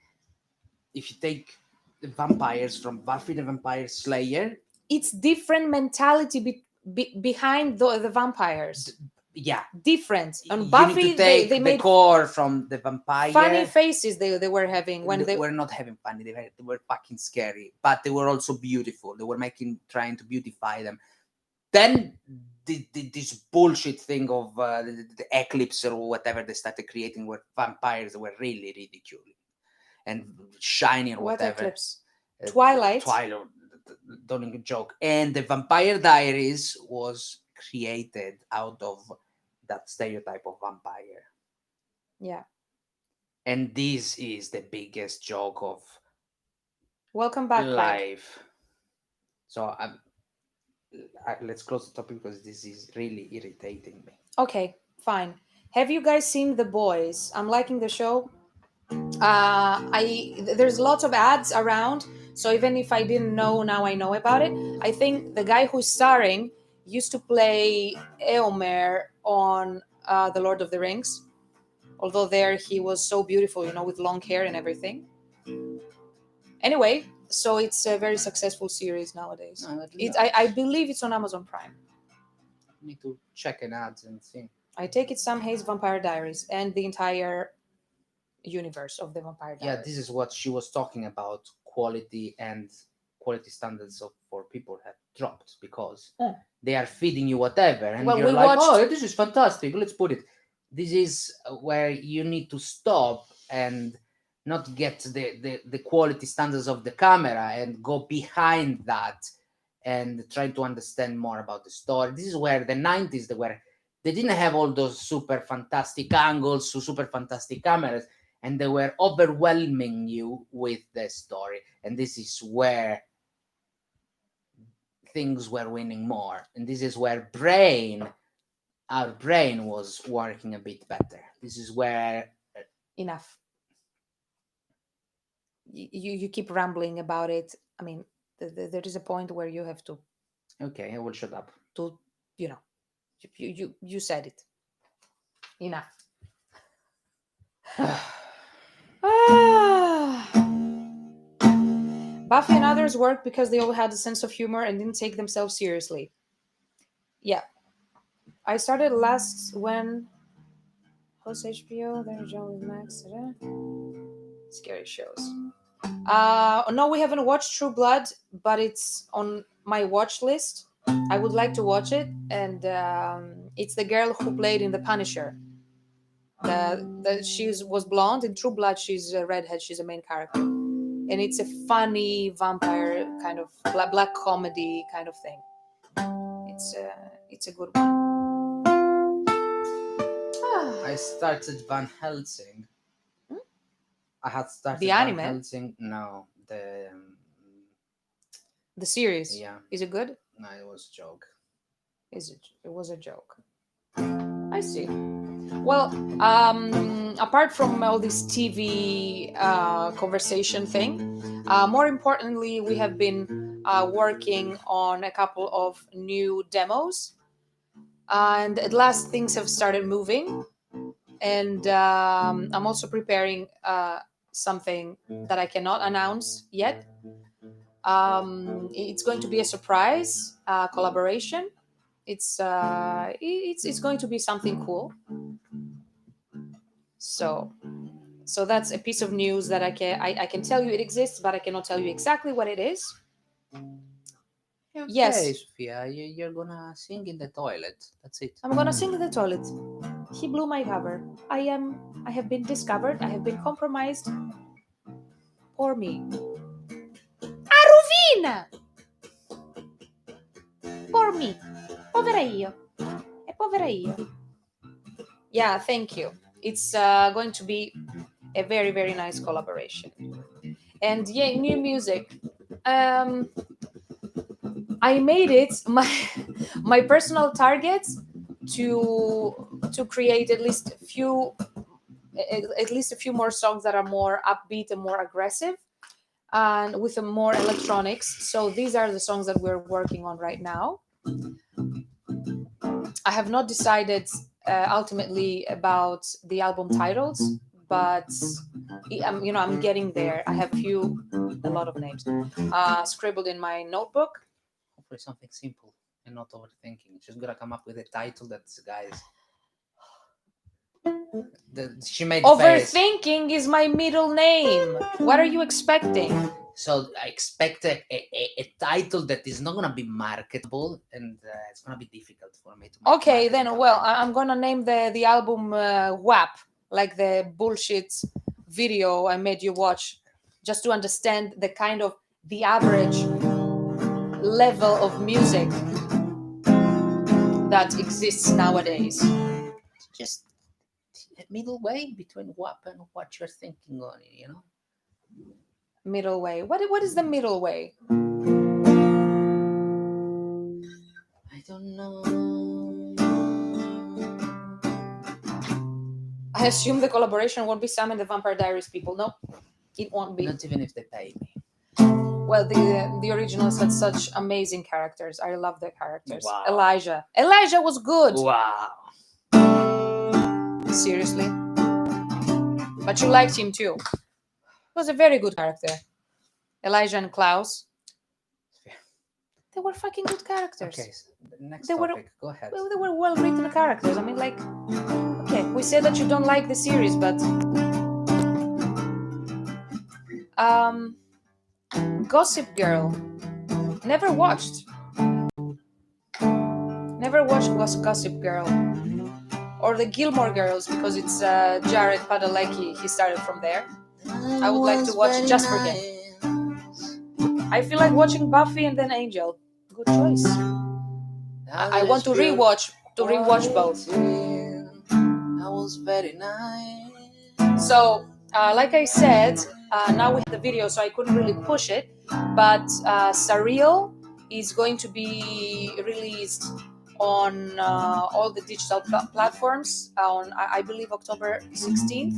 If you take the vampires from Buffy the Vampire Slayer, it's different mentality behind the vampires. Yeah, Different. On you Buffy, need to take they the made core from the vampire. funny faces they were having when they were not having funny. They were fucking scary, but they were also beautiful. They were trying to beautify them. Then this bullshit thing of the eclipse or whatever they started creating, where vampires were really ridiculous and shiny or what whatever. eclipse? Twilight. Twilight, don't even joke. And the Vampire Diaries was created out of that stereotype of vampire. Yeah. And this is the biggest joke of Welcome back, Craig. life. So let's close the topic because this is really irritating me. Okay, fine. Have you guys seen The Boys? I'm liking the show. There's lots of ads around, so even if I didn't know, now I know about it. I think the guy who's starring used to play Eomer on The Lord of the Rings. Although there he was so beautiful, with long hair and everything. Anyway, so it's a very successful series nowadays. I believe it's on Amazon Prime. Need to check an ads and see. I take it Sam Hayes' Vampire Diaries and the entire universe of the Vampire Diaries. Yeah, this is what she was talking about. Quality standards for people have dropped because they are feeding you whatever, and you're like, oh, this is fantastic. Let's put it. This is where you need to stop and not get the quality standards of the camera and go behind that and try to understand more about the story. This is where the 90s, they didn't have all those super fantastic angles, super fantastic cameras, and they were overwhelming you with the story. And this is where things were winning more. And this is where our brain was working a bit better. This is where... Enough. You keep rambling about it. I mean, there is a point where you have to... Okay, I will shut up. You said it. Enough. Buffy and others worked because they all had a sense of humor and didn't take themselves seriously. Yeah. I started last when... Plus HBO, then John with Max. Scary shows. No, we haven't watched True Blood, but it's on my watch list. I would like to watch it, and it's the girl who played in The Punisher. She was blonde. In True Blood, she's a redhead. She's a main character, and it's a funny vampire kind of black comedy kind of thing. It's a good one. I started Van Helsing. I had started The Van anime? Helsing. No, The series. yeah, Is it good? no, it was a joke. It was a joke. I see. Well, apart from all this TV conversation thing, more importantly, we have been working on a couple of new demos, and at last things have started moving. And I'm also preparing something that I cannot announce yet. It's going to be a surprise collaboration. It's going to be something cool. So that's a piece of news that I can tell you it exists, but I cannot tell you exactly what it is. Okay, Yes. Sophia, you're gonna sing in the toilet. That's it. I'm gonna sing in the toilet. He blew my cover. I have been discovered. I have been compromised. Poor me. A rovina! Poor me. Povera io. E povera io. Yeah, thank you. It's going to be a very, very nice collaboration. And yeah, new music. I made it my personal target to create at least a few more songs that are more upbeat and more aggressive and with a more electronics. So these are the songs that we're working on right now. I have not decided ultimately about the album titles, but I'm getting there. I have a lot of names scribbled in my notebook. Hopefully something simple and not overthinking. She's gonna come up with a title that's, guys. She made the face. Overthinking is my middle name. What are you expecting? So I expect a title that is not gonna be marketable, and it's gonna be difficult for me to make. Okay, then, well, I'm gonna name the album WAP, like the bullshit video I made you watch, just to understand the average level of music that exists nowadays. Just a middle way between WAP and what you're thinking on, Middle way. What is the middle way? I don't know. I assume the collaboration won't be Sam and the Vampire Diaries people. No, it won't be. Not even if they pay me. Well, the originals had such amazing characters. I love their characters. Wow. Elijah was good. Wow. Seriously. But you liked him too. He was a very good character. Elijah and Klaus. They were fucking good characters. Okay, so the next They were- topic. Go ahead. Well, they were well-written characters. I mean, like, okay, we said that you don't like the series, but Gossip Girl. Never watched Gossip Girl. Or the Gilmore Girls, because it's Jared Padalecki. He started from there. I would like to watch it just for him. I feel like watching Buffy and then Angel. Good choice. I want to rewatch both. That was very nice. So, like I said, now we have the video, so I couldn't really push it. But Surreal is going to be released on all the digital platforms on, I believe, October 16th.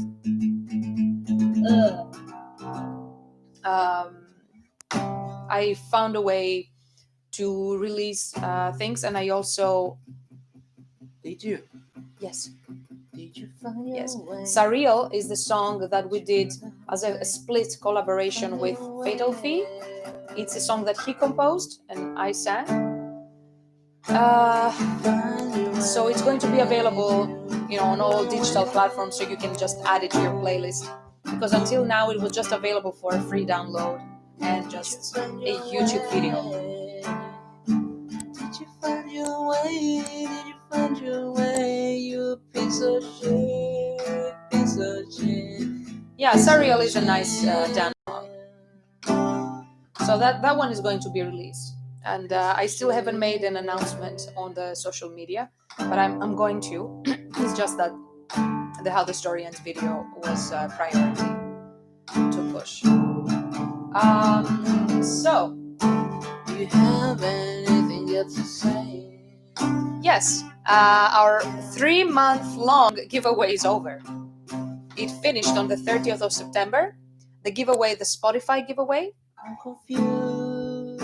I found a way to release things, and I also... Did you? Yes. Did you find your Yes. way? Surreal is the song that we did as a split collaboration with Fatal Fee. It's a song that he composed and I sang. So it's going to be available, on all digital platforms, so you can just add it to your playlist. Because until now, it was just available for a free download and just a YouTube video. Did you find your way? Did you find your way? You piece of shit, piece of shit. Yeah, Surreal is a nice download. So that one is going to be released. And I still haven't made an announcement on the social media, but I'm going to. It's just that the How the Story Ends video was priority. to push. So Do you have anything else to say? yes, our 3-month-long giveaway is over. It finished on the 30th of September. The giveaway, the Spotify giveaway. I'm confused.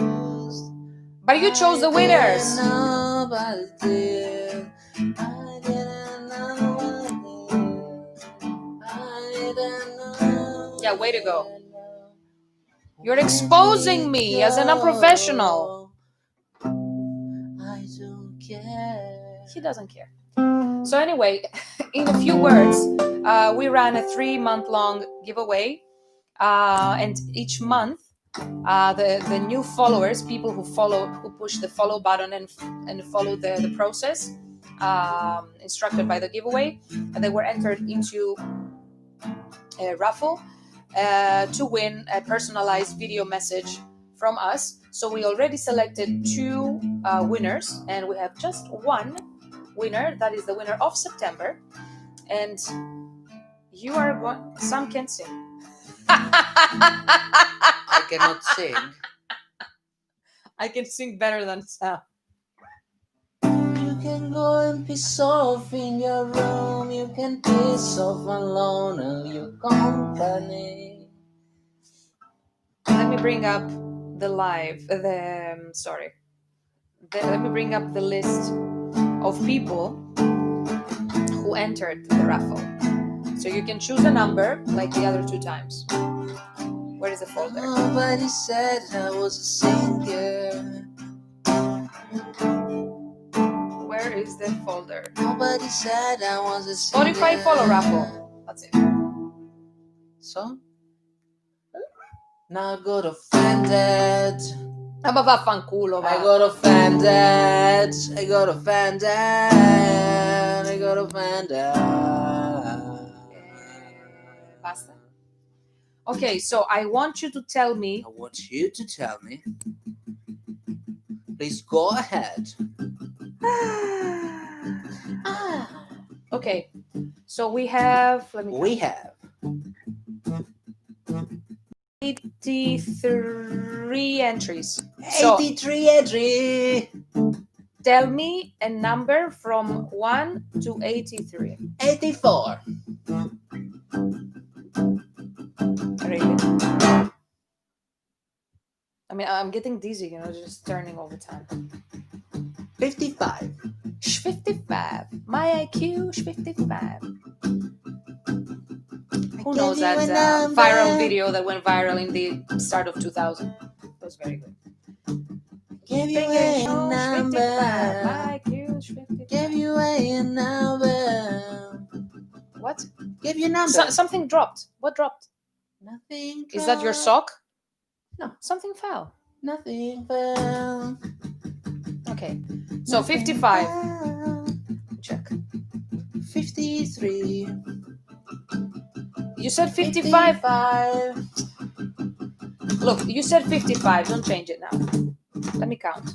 But you chose the winners. Nobody did. I didn't know what I didn't know. Yeah, way to go. You're exposing me as an unprofessional. I don't care. He doesn't care. So anyway, in a few words, we ran a 3-month-long giveaway, and each month, the new followers, people who push the follow button and follow the process instructed by the giveaway, and they were entered into a raffle to win a personalized video message from us. So we already selected 2 winners, and we have just one winner. That is the winner of September. And you are going. Some can sing. I cannot sing. I can sing better than Sam. You can go and piss off in your room. You can piss off alone in your company. Let me bring up the let me bring up the list of people who entered the raffle. So you can choose a number like the other 2 times. Where is the folder? Nobody said I was a singer. Where is the folder? Nobody said I was a singer. Spotify follow raffle. That's it. So? Now I got offended. Ah, ma vaffanculo, va. I got offended. I got offended. I got offended. Basta. Okay, so I want you to tell me. I want you to tell me. Please go ahead. Okay, so we have. Let me. We have 83 entries. So 83 entry. tell me a number from 1 to 83. 84. Really? I mean, I'm getting dizzy, just turning all the time. 55. 55. My IQ, 55. Who knows that viral video that went viral in the start of 2000? It was very good. Give you a number. My IQ, 55. Give you a number. What? Give you a number. Something dropped. What dropped? Nothing. Is that your sock? No. Something fell. Nothing fell. Okay. So 55. Check. 53. You said 55. 55. Look, you said 55. Don't change it now. Let me count.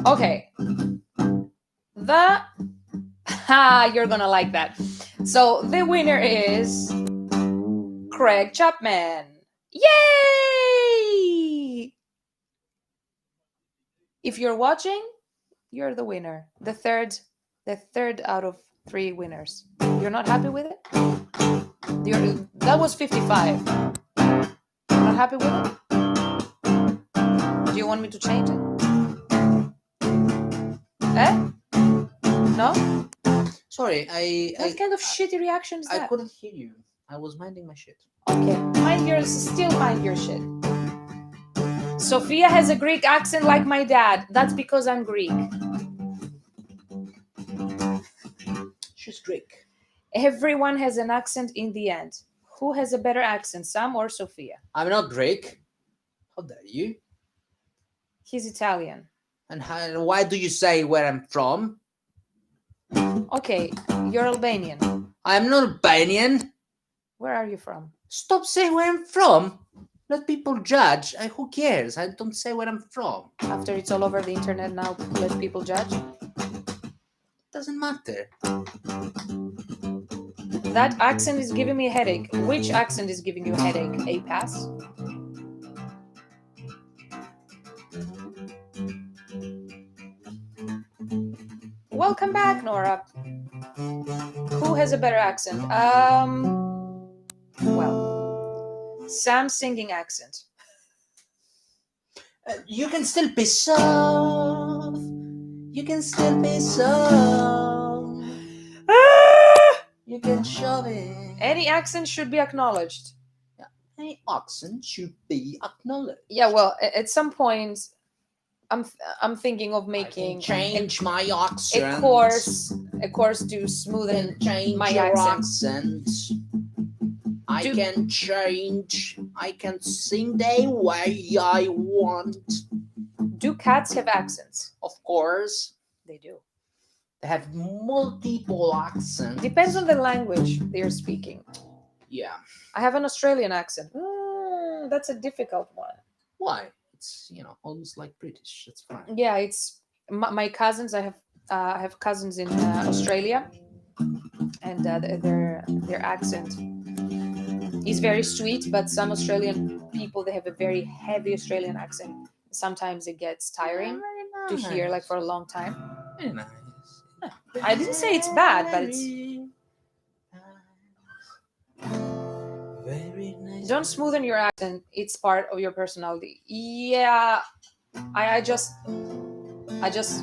Okay. You're gonna like that. So the winner is Craig Chapman. Yay! If you're watching, you're the winner. The third out of 3 winners. You're not happy with it? That was 55. You're not happy with it? Do you want me to change it? No? Sorry, What kind of shitty reaction is that? I couldn't hear you. I was minding my shit. Okay, mind your shit. Sophia has a Greek accent like my dad. That's because I'm Greek. She's Greek. Everyone has an accent in the end. Who has a better accent, Sam or Sophia? I'm not Greek. How dare you? He's Italian. And why do you say where I'm from? Okay, you're Albanian. I'm not Albanian. Where are you from? Stop saying where I'm from. Let people judge. Who cares? I don't say where I'm from. After it's all over the internet now, let people judge. doesn't matter. That accent is giving me a headache. Which accent is giving you a headache? A pass? Welcome back, Nora. Who has a better accent? Well, Sam's singing accent. You can still be soft. You can still be soft. You can shove it. Any accent should be acknowledged. Any accent should be acknowledged. Yeah, well, at some point, I'm thinking of I can making change my a accent. course to I smoothen can change my your accent. accent. I Do- can change. I can sing the way I want. Do cats have accents? Of course, They do. they have multiple accents. Depends on the language they are speaking. Yeah. I have an Australian accent. That's a difficult one. Why? It's almost like British. That's fine. Yeah, it's my cousins. I have cousins in Australia, and their accent is very sweet. But some Australian people, they have a very heavy Australian accent. Sometimes it gets tiring to hear, like, for a long time. Very nice. I didn't say it's bad, but it's very nice. don't smoothen your accent. It's part of your personality. Yeah, I just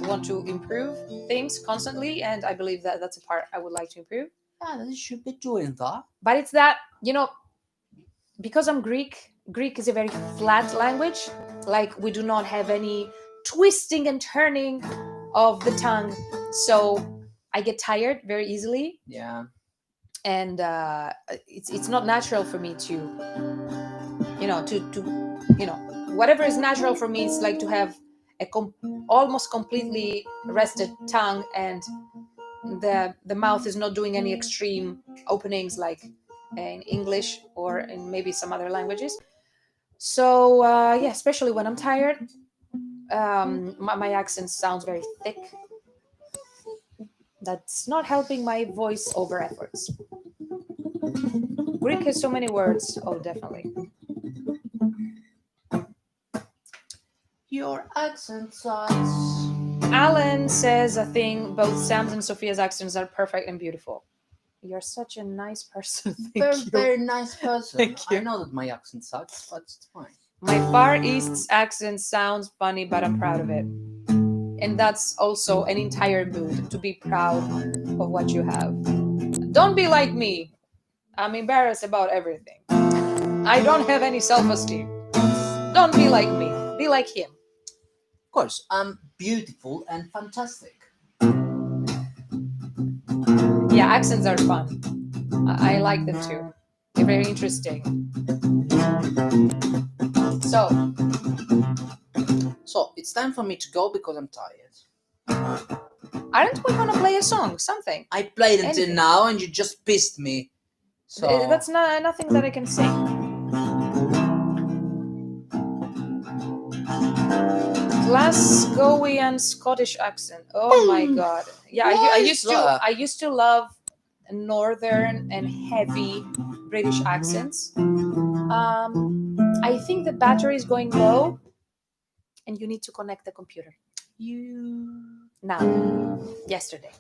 want to improve things constantly, and I believe that that's a part I would like to improve. Yeah, they should be doing that. But it's that, because I'm Greek. Greek is a very flat language. Like, we do not have any twisting and turning of the tongue, so I get tired very easily, Yeah. and it's not natural for me to whatever is natural for me is like to have a almost completely rested tongue, and the mouth is not doing any extreme openings like in English or in maybe some other languages. So yeah, especially when I'm tired, my accent sounds very thick. That's not helping my voice over efforts. Greek has so many words. Oh, definitely. Your accent sucks. Alan says, I think both Sam's and Sophia's accents are perfect and beautiful. You're such a nice person. Thank you. Very nice person. Thank you. I know that my accent sucks, but it's fine. My Far East's accent sounds funny, but I'm proud of it. And that's also an entire mood, to be proud of what you have. Don't be like me. I'm embarrassed about everything. I don't have any self-esteem. Don't be like me. Be like him. Of course, I'm beautiful and fantastic. Yeah, accents are fun. I like them too. They're very interesting. So it's time for me to go because I'm tired. Aren't we gonna play a song? Something. I played until Anything. now and you just pissed me. So That's nothing that I can sing. Glasgowian Scottish accent. Oh my god. Yeah, I used to love northern and heavy British accents. I think the battery is going low, and you need to connect the computer now. Yesterday.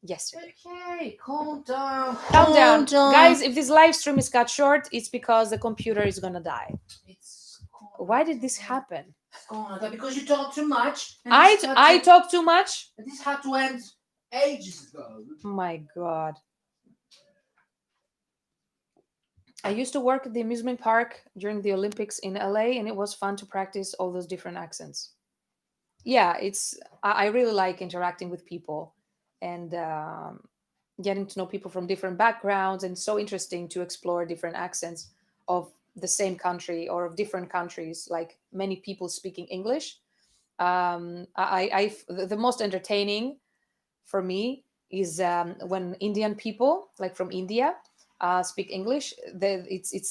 Okay, calm down. Calm down, guys. If this live stream is cut short, it's because the computer is gonna die. Why did this happen? Because you talk too much. and I talk too much. This had to end ages ago. My god. I used to work at the amusement park during the Olympics in LA, and it was fun to practice all those different accents. Yeah, I really like interacting with people and getting to know people from different backgrounds, and so interesting to explore different accents of the same country or of different countries, like many people speaking English. The most entertaining for me is when Indian people, like from India, speak English. It's